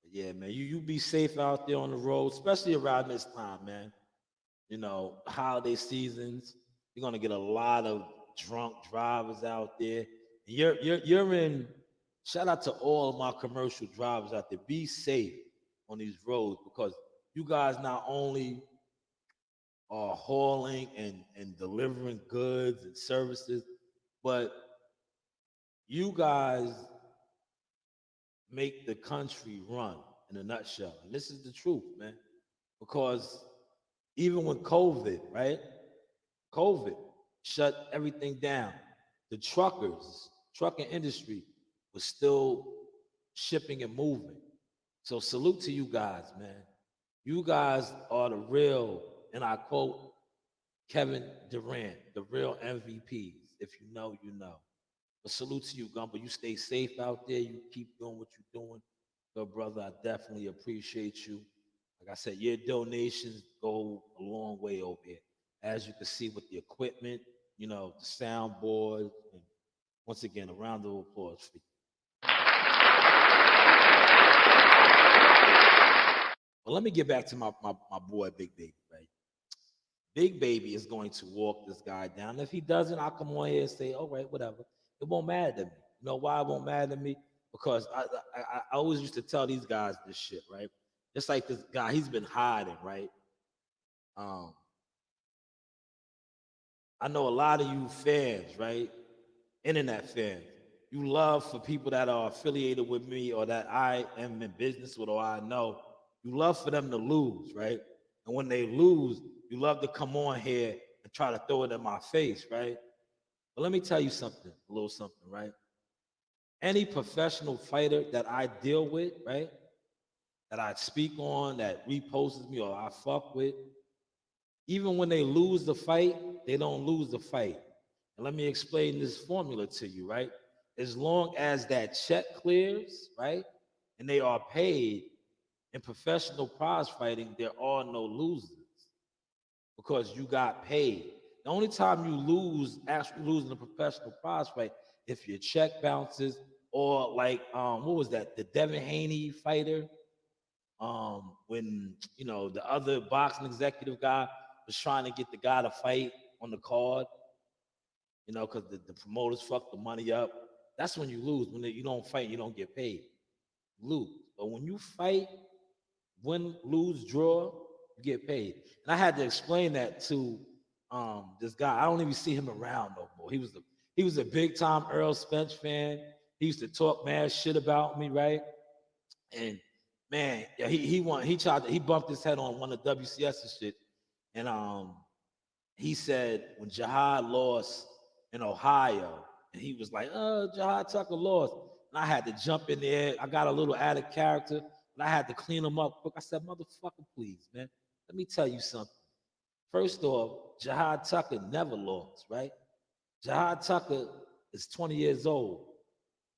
But yeah, man, you be safe out there on the road, especially around this time, man. You know, holiday seasons. You're gonna get a lot of drunk drivers out there. And you're in. Shout out to all of my commercial drivers out there. Be safe on these roads because you guys not only are hauling and delivering goods and services, but you guys make the country run in a nutshell. And this is the truth, man. Because even when COVID, right? COVID shut everything down. The trucking industry was still shipping and moving. So salute to you guys, man. You guys are the real, and I quote Kevin Durant, the real MVPs. If you know, you know. But salute to you, Gumbo. You stay safe out there. You keep doing what you're doing. Good brother, I definitely appreciate you. Like I said, your donations go a long way over here. As you can see with the equipment, you know, the soundboard. And once again, a round of applause for you. Well, let me get back to my boy, Big Baby, right? Big Baby is going to walk this guy down. If he doesn't, I'll come on here and say, all right, whatever. It won't matter to me. You know why it won't matter to me? Because I always used to tell these guys this shit, right? Just like this guy, he's been hiding, right? I know a lot of you fans, right? Internet fans. You love for people that are affiliated with me or that I am in business with or I know. You love for them to lose, right? And when they lose, you love to come on here and try to throw it in my face, right? But let me tell you something, a little something, right? Any professional fighter that I deal with, right? That I speak on, that reposts me or I fuck with, even when they lose the fight, they don't lose the fight. And let me explain this formula to you, right? As long as that check clears, right? And they are paid in professional prize fighting, there are no losers because you got paid. The only time you lose, actually losing a professional prize fight, if your check bounces or like what was that? The Devin Haney fighter, when you know the other boxing executive guy was trying to get the guy to fight on the card, you know, because the promoters fucked the money up. That's when you lose. When you don't fight, you don't get paid. You lose. But when you fight, win, lose, draw, you get paid. And I had to explain that to this guy. I don't even see him around no more. He was a big time Earl Spence fan. He used to talk mad shit about me, right? And man, yeah, he bumped his head on one of WCS's shit. And he said when Jihad lost in Ohio, and he was like, oh, Jihad Tucker lost. And I had to jump in there. I got a little added character, but I had to clean him up quick. I said, motherfucker, please, man. Let me tell you something. First off, Jihad Tucker never lost, right? Jihad Tucker is 20 years old,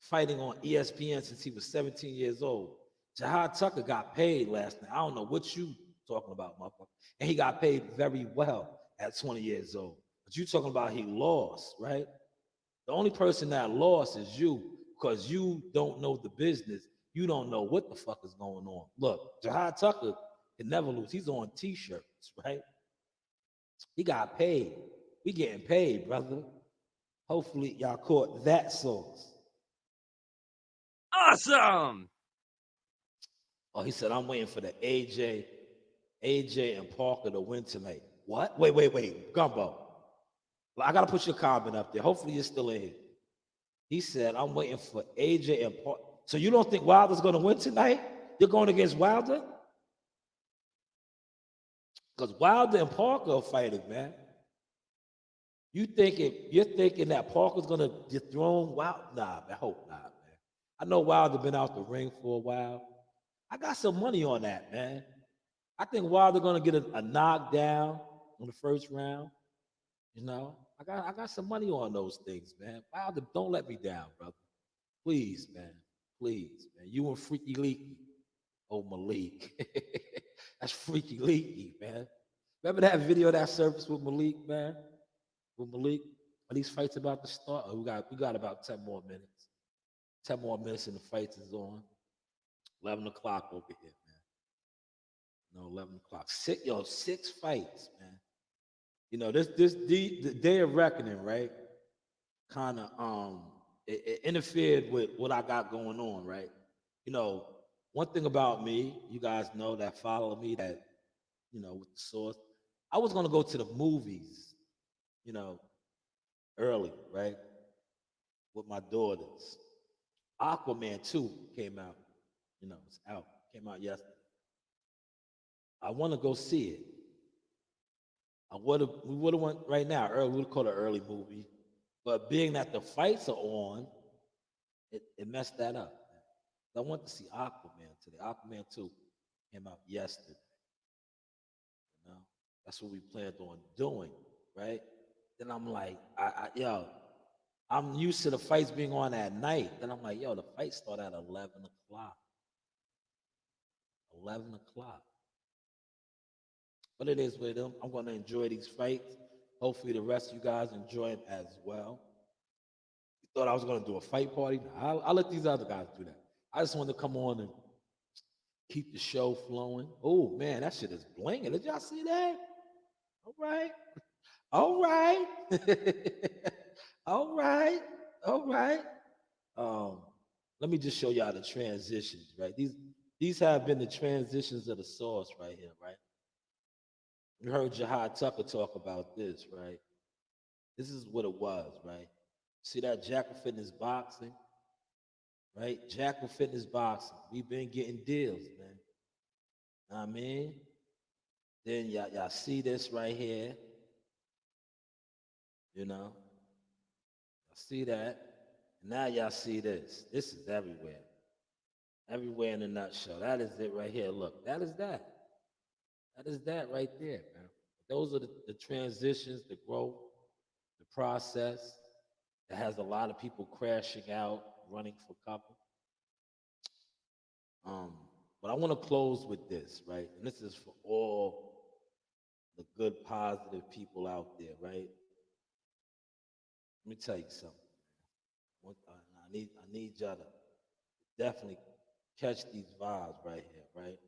fighting on ESPN since he was 17 years old. Jihad Tucker got paid last night. I don't know what you talking about, motherfucker. And he got paid very well at 20 years old. But you talking about he lost, right? The only person that lost is you because you don't know the business. you don't know what the fuck is going on. Look, Jahad Tucker can never lose. He's on t-shirts, right? He got paid. We getting paid, brother. Hopefully y'all caught that sauce. Awesome. Oh, he said, I'm waiting for the AJ and Parker to win tonight. What? Wait, Gumbo. I gotta put your comment up there. Hopefully you're still in here. He said, I'm waiting for AJ and Parker. So you don't think Wilder's gonna win tonight? You're going against Wilder? Because Wilder and Parker are fighting, man. You're thinking that Parker's gonna dethrone Wilder? Nah, man, I hope not, man. I know Wilder been out the ring for a while. I got some money on that, man. I think Wilder gonna get a knockdown in the first round. You know, I got some money on those things, man. Wilder, don't let me down, brother. Please, man. Please, man. You and Freaky Leaky. Oh, Malik. That's Freaky Leaky, man. Remember that video that surfaced with Malik, man? With Malik? Are these fights about to start? Oh, we got about 10 more minutes. 10 more minutes and the fight is on. 11 o'clock over here, man. No, 11 o'clock. 6 fights, man. You know, the day of reckoning, right? Kind of it interfered with what I got going on, right? You know, one thing about me, you guys know that follow me, that, you know, with the source, I was gonna go to the movies, you know, early, right? With my daughters. Aquaman 2 came out, you know, it's out, came out yesterday. I want to go see it. We would have went right now, early, we would call it an early movie. But being that the fights are on, it messed that up. I want to see Aquaman today. Aquaman 2 came out yesterday. You know, that's what we planned on doing, right? Then I'm like, I'm used to the fights being on at night. Then I'm like, the fights start at 11 o'clock. 11 o'clock. But it is with them. I'm going to enjoy these fights. Hopefully the rest of you guys enjoy it as well. You thought I was going to do a fight party? No, I'll let these other guys do that. I just wanted to come on and keep the show flowing. Oh, man, that shit is blinging. Did y'all see that? All right. All right. All right. All right. Let me just show y'all the transitions, right? These have been the transitions of the sauce right here, right? You heard Jahad Tucker talk about this, right? This is what it was, right? See that Jackal Fitness boxing, right? Jackal Fitness boxing. We've been getting deals, man. Know what I mean? Then y'all see this right here. You know? Y'all see that. Now y'all see this. This is everywhere. Everywhere in a nutshell. That is it right here. Look, that is that. That is that right there, man. Those are the transitions, the growth, the process that has a lot of people crashing out, running for cover. But I want to close with this, right? And this is for all the good, positive people out there, right? Let me tell you something. I need y'all to definitely catch these vibes right here, right?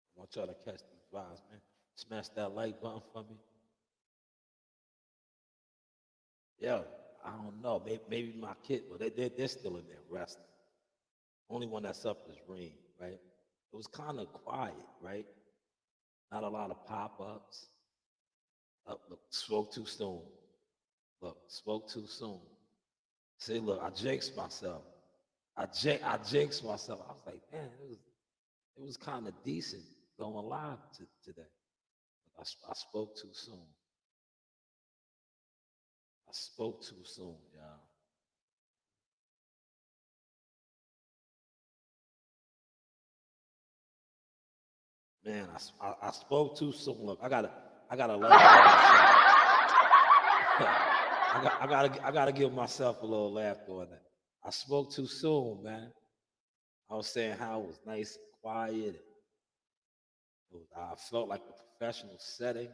I want y'all to catch these vibes, man. Smash that like button for me. Yeah, I don't know. Maybe my kid, but they're still in there resting. Only one that's up is Reem, right? It was kind of quiet, right? Not a lot of pop-ups. Look, spoke too soon. Look, spoke too soon. See, look, I jinxed myself. I jinxed myself. I was like, man, it was kind of decent going live today. I spoke too soon. I spoke too soon, y'all. Man, I spoke too soon. Look, I gotta laugh at myself. I gotta give myself a little laugh on that. I spoke too soon, man. I was saying how it was nice and quiet. I felt like a professional setting.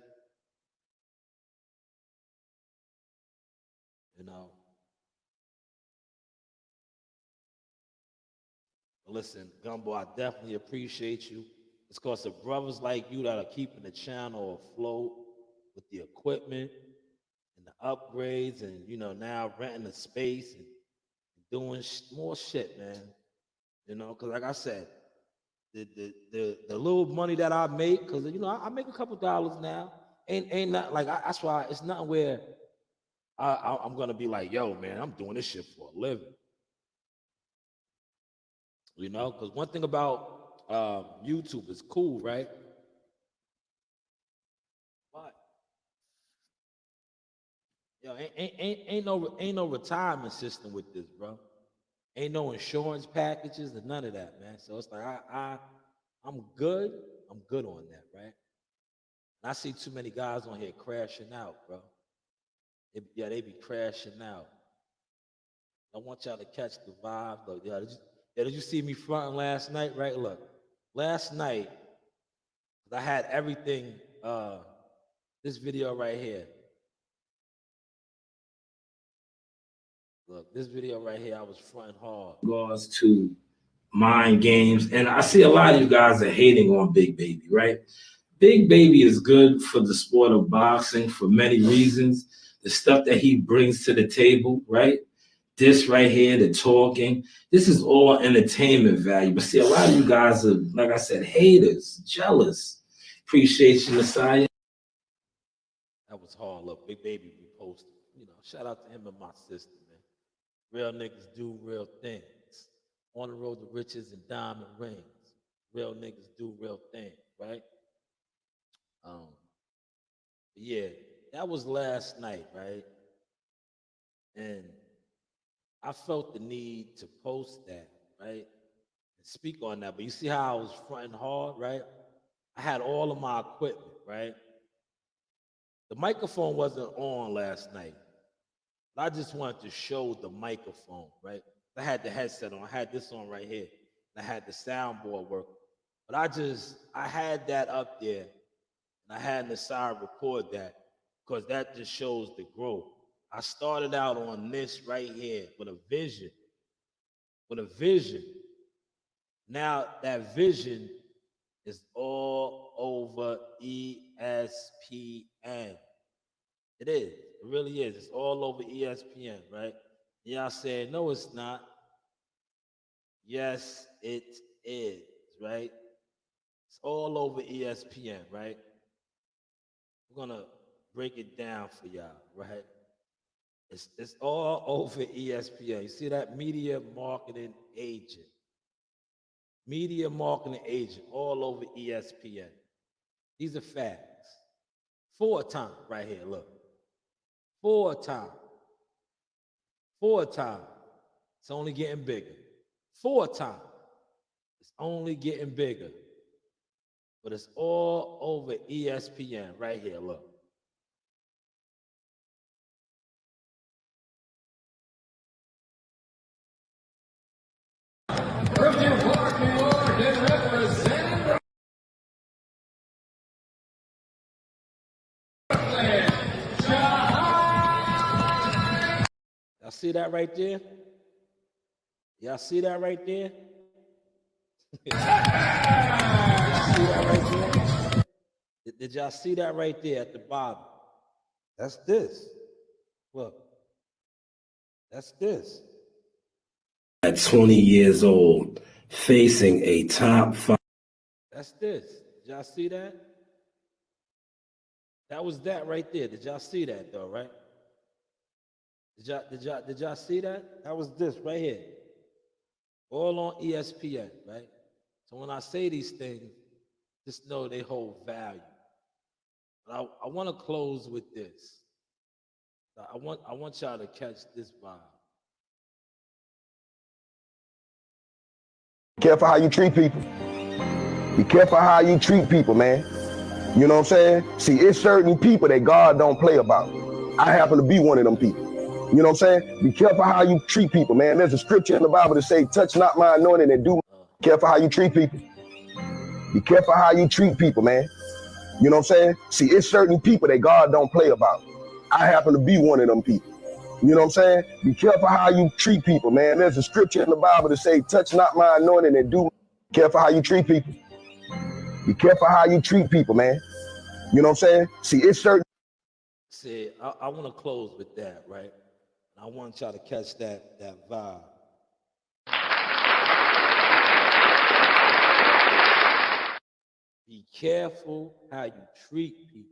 You know. But listen, Gumbo, I definitely appreciate you. It's because of brothers like you that are keeping the channel afloat with the equipment and the upgrades, and now renting the space and doing more shit, man. Because like I said, the little money that I make, because I make a couple dollars now, ain't not like that's why it's nothing where I'm gonna be like, yo, man, I'm doing this shit for a living. Because one thing about YouTube is cool, right? But ain't no retirement system with this, bro. Ain't no insurance packages and none of that, man. So it's like I'm good. I'm good on that, right? And I see too many guys on here crashing out, bro. They be crashing out. I want y'all to catch the vibe. Look, did you see me fronting last night, right? Look, last night, I had everything, this video right here. Look, this video right here, I was fronting hard. Regards to mind games, and I see a lot of you guys are hating on Big Baby, right? Big Baby is good for the sport of boxing for many reasons. The stuff that he brings to the table, right? This right here, the talking, this is all entertainment value. But see, a lot of you guys are, like I said, haters, jealous. Appreciate you, Messiah. That was hard. Look, Big Baby reposted. Shout out to him and my sister, man. Real niggas do real things. On the road to riches and diamond rings. Real niggas do real things, right? Yeah, that was last night, right? And I felt the need to post that, right? And speak on that. But you see how I was fronting hard, right? I had all of my equipment, right? The microphone wasn't on last night. But I just wanted to show the microphone, right? I had the headset on. I had this on right here. And I had the soundboard working. But I had that up there. And I had Nasai record that because that just shows the growth. I started out on this right here with a vision. With a vision. Now that vision is all over ESPN. It is. It really is. It's all over ESPN, right? Y'all saying, no, it's not. Yes, it is, right? It's all over ESPN, right? We're going to break it down for y'all, right? It's all over ESPN. You see that? Media marketing agent. Media marketing agent all over ESPN. These are facts. 4 times right here, look. 4 times. 4 times. It's only getting bigger. 4 times. It's only getting bigger. But it's all over ESPN right here, look. Y'all see that right there? Y'all see that right there? Y'all see that right there? Did y'all see that right there at the bottom? That's this. Look. That's this. At 20 years old, facing a top 5. That's this. Did y'all see that? That was that right there. Did y'all see that though, right? Did y'all see that? That was this right here. All on ESPN, right? So when I say these things, just know they hold value. But I want to close with this. I want y'all to catch this vibe. Be careful how you treat people. Be careful how you treat people, man. You know what I'm saying? See, it's certain people that God don't play about. I happen to be one of them people. You know what I'm saying? Be careful how you treat people, man. There's a scripture in the Bible that say, touch not my anointing and do. Be careful how you treat people. Be careful how you treat people, man. You know what I'm saying? See, it's certain people that God don't play about. I happen to be one of them people. You know what I'm saying? Be careful how you treat people, man. There's a scripture in the Bible that say, touch not my anointing and do. Careful how you treat people. Be careful how you treat people, man. You know what I'm saying? See, it's certain. See, I want to close with that, right? I want y'all to catch that vibe. Be careful how you treat people.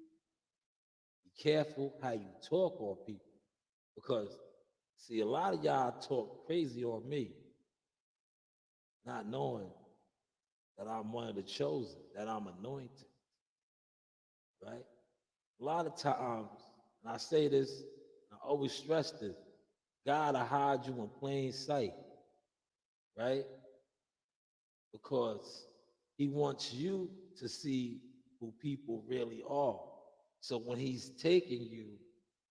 Be careful how you talk on people. Because, see, a lot of y'all talk crazy on me, not knowing that I'm one of the chosen, that I'm anointed, right? A lot of times, and I say this, I always stress this, God will hide you in plain sight, right? Because he wants you to see who people really are. So when he's taking you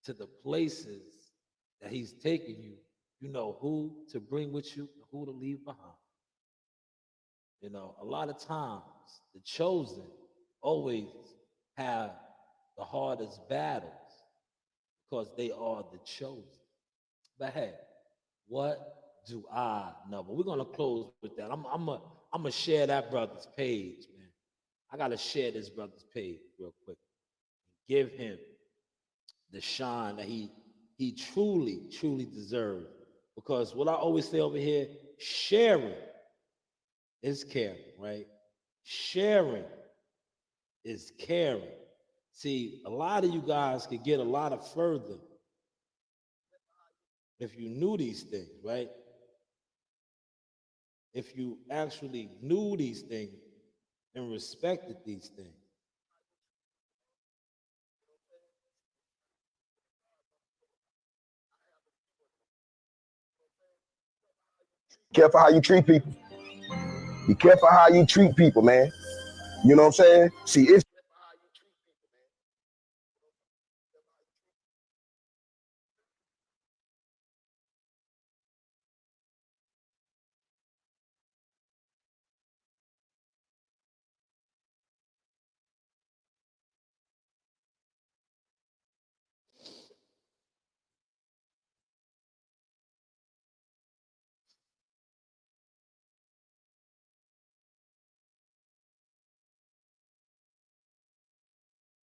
to the places that he's taking you, you know who to bring with you and who to leave behind. You know, a lot of times the chosen always have the hardest battles because they are the chosen. But hey, what do I know? But we're gonna close with that. I'm gonna share that brother's page, man. I gotta share this brother's page real quick. Give him the shine that he truly deserves. Because what I always say over here, sharing is caring, right? Sharing is caring. See, a lot of you guys could get a lot of further if you knew these things, right? If you actually knew these things and respected these things. Careful how you treat people. Be careful how you treat people, man. You know what I'm saying? See, it's.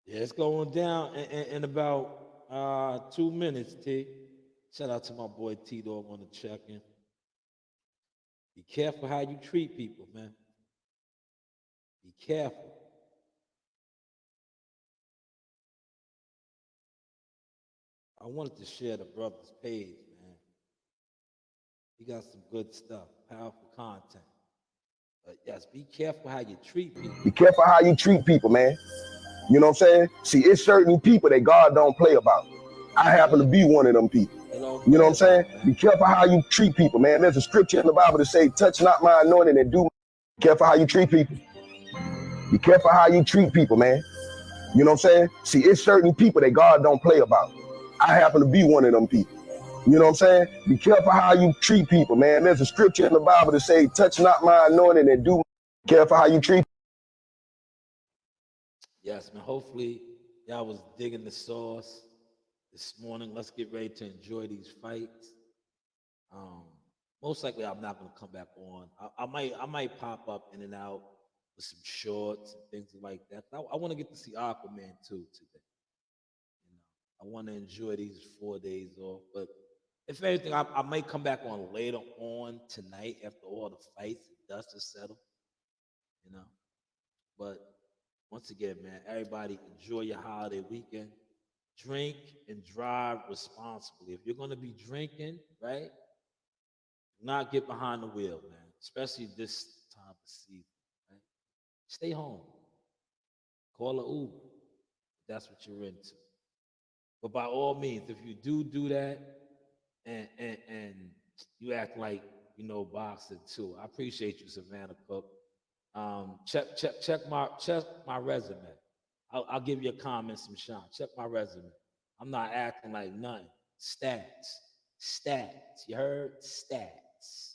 Yeah, it's going down in about 2 minutes, T. Shout out to my boy T Dog on the check-in. Be careful how you treat people, man. Be careful. I wanted to share the brother's page, man. He got some good stuff, powerful content. But yes, be careful how you treat people. Be careful how you treat people, man. You know what I'm saying? See, it's certain people that God don't play about. I happen to be one of them people. You know what I'm saying? Be careful how you treat people, man. There's a scripture in the Bible that say, touch not my anointing and do. Be careful how you treat people. Be careful how you treat people, man. You know what I'm saying? See, it's certain people that God don't play about. I happen to be one of them people. You know what I'm saying? Be careful how you treat people, man. There's a scripture in the Bible that say, touch not my anointing and do. Be careful how you treat. Yes, man. Hopefully, y'all was digging the sauce this morning. Let's get ready to enjoy these fights. Um, Most likely, I'm not going to come back on. I might pop up in and out with some shorts and things like that. I want to get to see Aquaman too today. You know, I want to enjoy these 4 days off. But if anything, I might come back on later on tonight after all the fights and dust is settled. You know, but once again, man, everybody enjoy your holiday weekend. Drink and drive responsibly. If you're going to be drinking, right, do not get behind the wheel, man, especially this time of season, right? Stay home. Call an Uber. If that's what you're into. But by all means, if you do that and you act like you know boxing too, I appreciate you, Savannah Cook. Check my resume. I'll give you a comment, some shine. Check my resume. I'm not acting like nothing. Stats. You heard? Stats.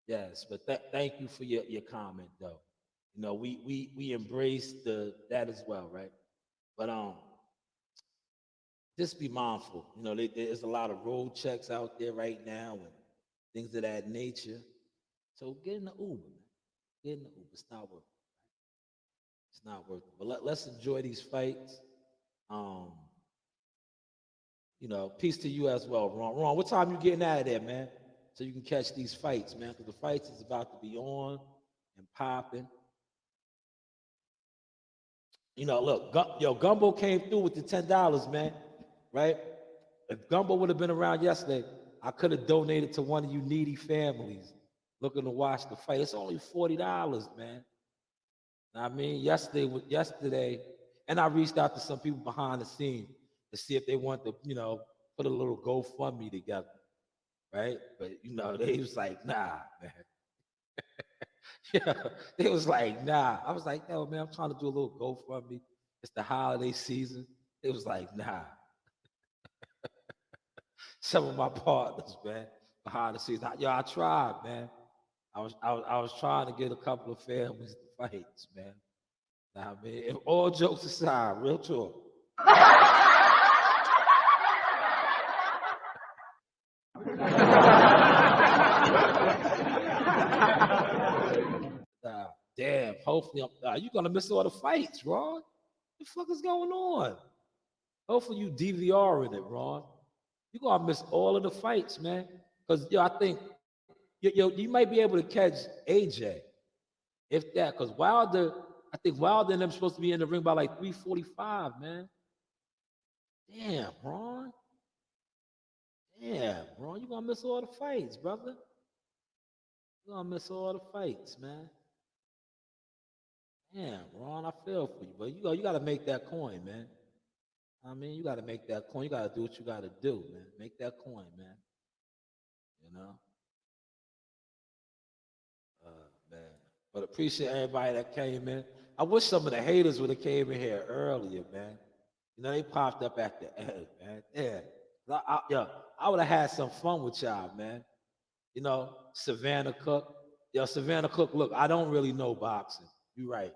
Yes, but thank you for your comment though. You know, we embrace that as well, right? But just be mindful. You know, there's a lot of road checks out there right now and things of that nature. So get in the Uber, man. Get in the Uber. It's not worth it. It's not worth it. But let's enjoy these fights. Um, you know, peace to you as well, Ron. Ron, what time you getting out of there, man? So you can catch these fights, man, because the fights is about to be on and popping. You know, look, Gumbo came through with the $10, man, right? If Gumbo would have been around yesterday, I could have donated to one of you needy families looking to watch the fight. It's only $40, man. I mean, yesterday, and I reached out to some people behind the scenes to see if they want to, you know, put a little GoFundMe together, right? But you know, they was like, nah, man. Yeah, they was like, nah. I was like, yo, man, I'm trying to do a little GoFundMe. It's the holiday season. It was like, nah. Some of my partners, man, behind the scenes. I tried, man. I was trying to get a couple of families to fights, man. Nah, man. If all jokes aside, real talk. Damn, hopefully you're gonna miss all the fights, Ron. What the fuck is going on? Hopefully you DVRing it, Ron. You're gonna miss all of the fights, man. Because I think you might be able to catch AJ, if that, because I think Wilder and them supposed to be in the ring by like 3:45, man. Damn, Ron. Damn, Ron, you're gonna miss all the fights, brother. You're gonna miss all the fights, man. Damn, Ron, I feel for you, but you gotta make that coin, man. I mean, you gotta make that coin. You gotta do what you gotta do, man. Make that coin, man. You know? Man. But appreciate everybody that came in. I wish some of the haters would have came in here earlier, man. You know, they popped up at the end, man. Yeah. I would have had some fun with y'all, man. You know, Savannah Cook. Savannah Cook, look, I don't really know boxing. You're right?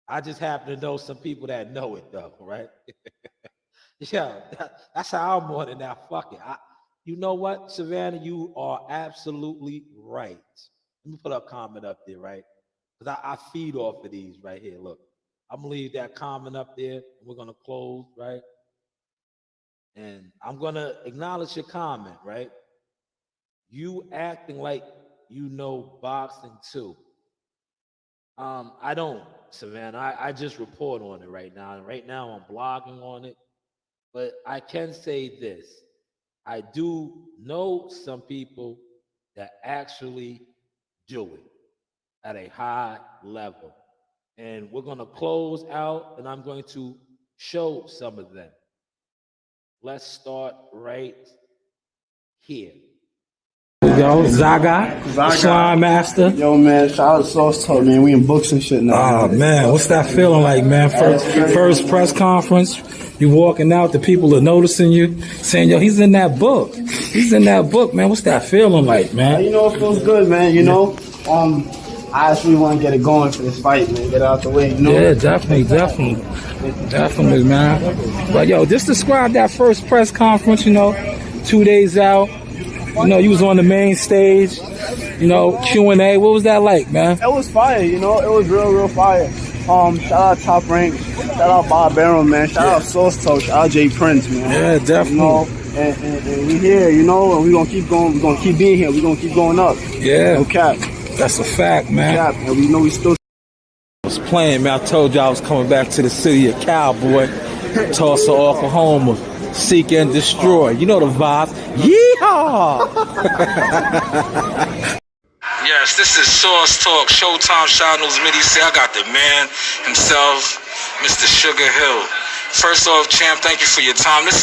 I just happen to know some people that know it, though, right? Yeah, that's how I'm on it now. Fuck it. You know what, Savannah? You are absolutely right. Let me put a comment up there, right? Because I feed off of these right here. Look, I'm going to leave that comment up there, and we're going to close, right? And I'm going to acknowledge your comment, right? You acting like you know boxing, too. I don't, Savannah. I just report on it right now. And right now I'm blogging on it. But I can say this. I do know some people that actually do it at a high level. And we're going to close out, and I'm going to show some of them. Let's start right here. Yo, Zaga, Slime Master. Yo, man, shout out to Sauce Talk, man. We in books and shit now. Oh, man, what's that feeling like, man? First press conference, you walking out, the people are noticing you, saying, yo, he's in that book. He's in that book, man. What's that feeling like, man? You know, it feels good, man. You know, I actually want to get it going for this fight, man. Get it out the way, you know? Yeah, definitely, man. But, yo, just describe that first press conference, you know, 2 days out. You know, you was on the main stage, you know, Q&A. What was that like, man? It was fire, you know. It was real fire. Shout out Top Rank. Shout out Bob Barrow, man. Shout out Sauce Talk. Shout out Jay Prince, man. Yeah, definitely. You know, and we here, you know, and we going to keep going. We're going to keep being here. We're going to keep going up. Yeah. No cap. That's a fact, man. No cap. And we know we still... I was playing, man. I told you I was coming back to the city of Cowboy, Tulsa, Oklahoma. Seek and destroy. You know the vibe. Yeehaw! Yes, this is Sauce Talk, Showtime Shanewz Midi. Say I got the man himself, Mr. Sugar Hill. First off, champ, thank you for your time. This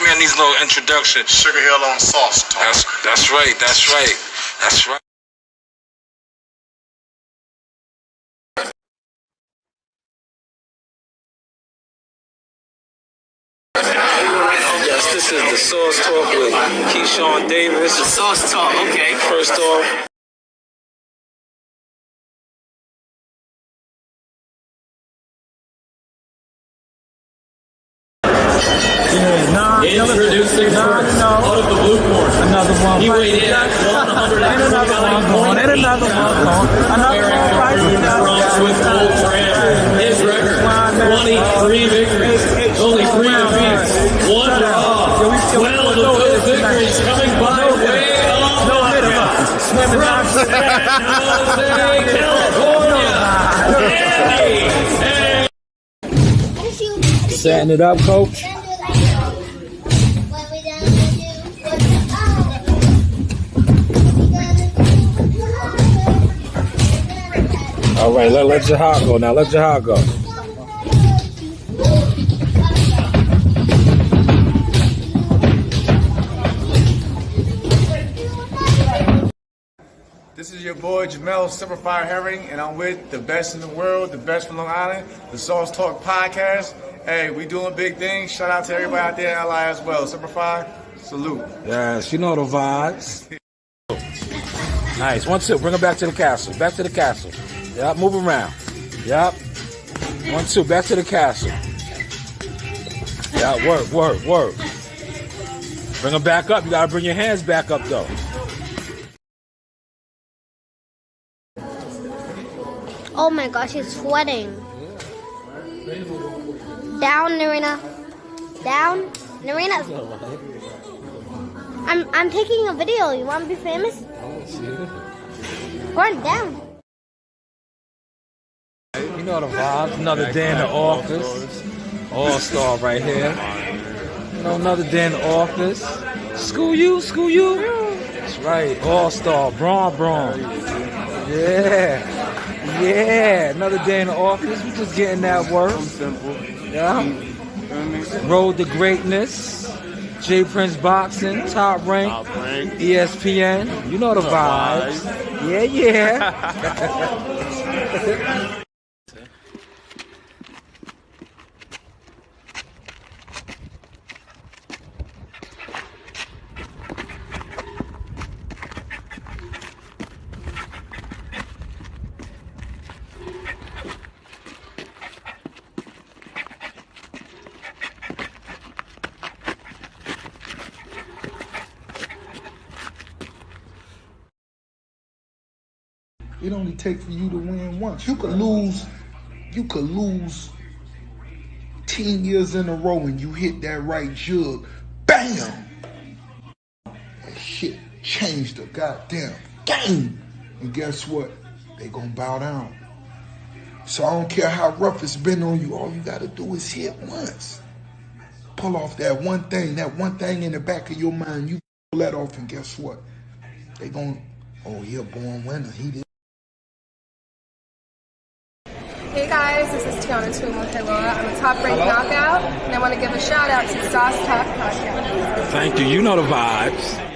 man needs a little introduction. Sugar Hill on Sauce Talk. That's right. Yes, this is the Sauce Talk with Keyshawn Davis. The Sauce Talk, okay. First off, Introducing first, out of the blue corner. Another one. He weighed in at 129.8. From Swift Tramp. His record, 23 victories. Only 3 defeats. 1 draw. 12 of those victories coming by way of from San Jose, California. Setting it up, coach. All right, let Jahar go now. Let Jahar go. This is your boy Jamel Superfire Herring, and I'm with the best in the world, the best from Long Island, the Sauce Talk Podcast. Hey, we doing big things. Shout out to everybody out there in LI as well. Superfire, salute. Yes, you know the vibes. Nice. 1, 2. Bring her back to the castle. Back to the castle. Yep. Move around. Yep. 1, 2. Back to the castle. Yeah. Work. Bring her back up. You gotta bring your hands back up though. Oh my gosh, he's sweating. Down, Narina. Down, Narina. I'm taking a video. You want to be famous? Run down. You know the vibes. Another day in the office. All-star right here. You know, another day in the office. School you. That's right. All-star. Braun. Yeah. Another day in the office. We just getting that work. Yeah. Road to greatness. J Prince Boxing. Top rank. ESPN. You know the vibes. Yeah. It only takes for you to win once. You could lose 10 years in a row and you hit that right jug. Bam! That shit changed the goddamn game. And guess what? They gonna bow down. So I don't care how rough it's been on you, all you gotta do is hit once. Pull off that one thing in the back of your mind, you pull that off and guess what? They gonna, oh, you're a born winner. He did. Hey guys, this is Tiana Tumo-Keloa. I'm a top-ranked knockout, and I want to give a shout out to Sauce Talk Podcast. Thank you. You know the vibes.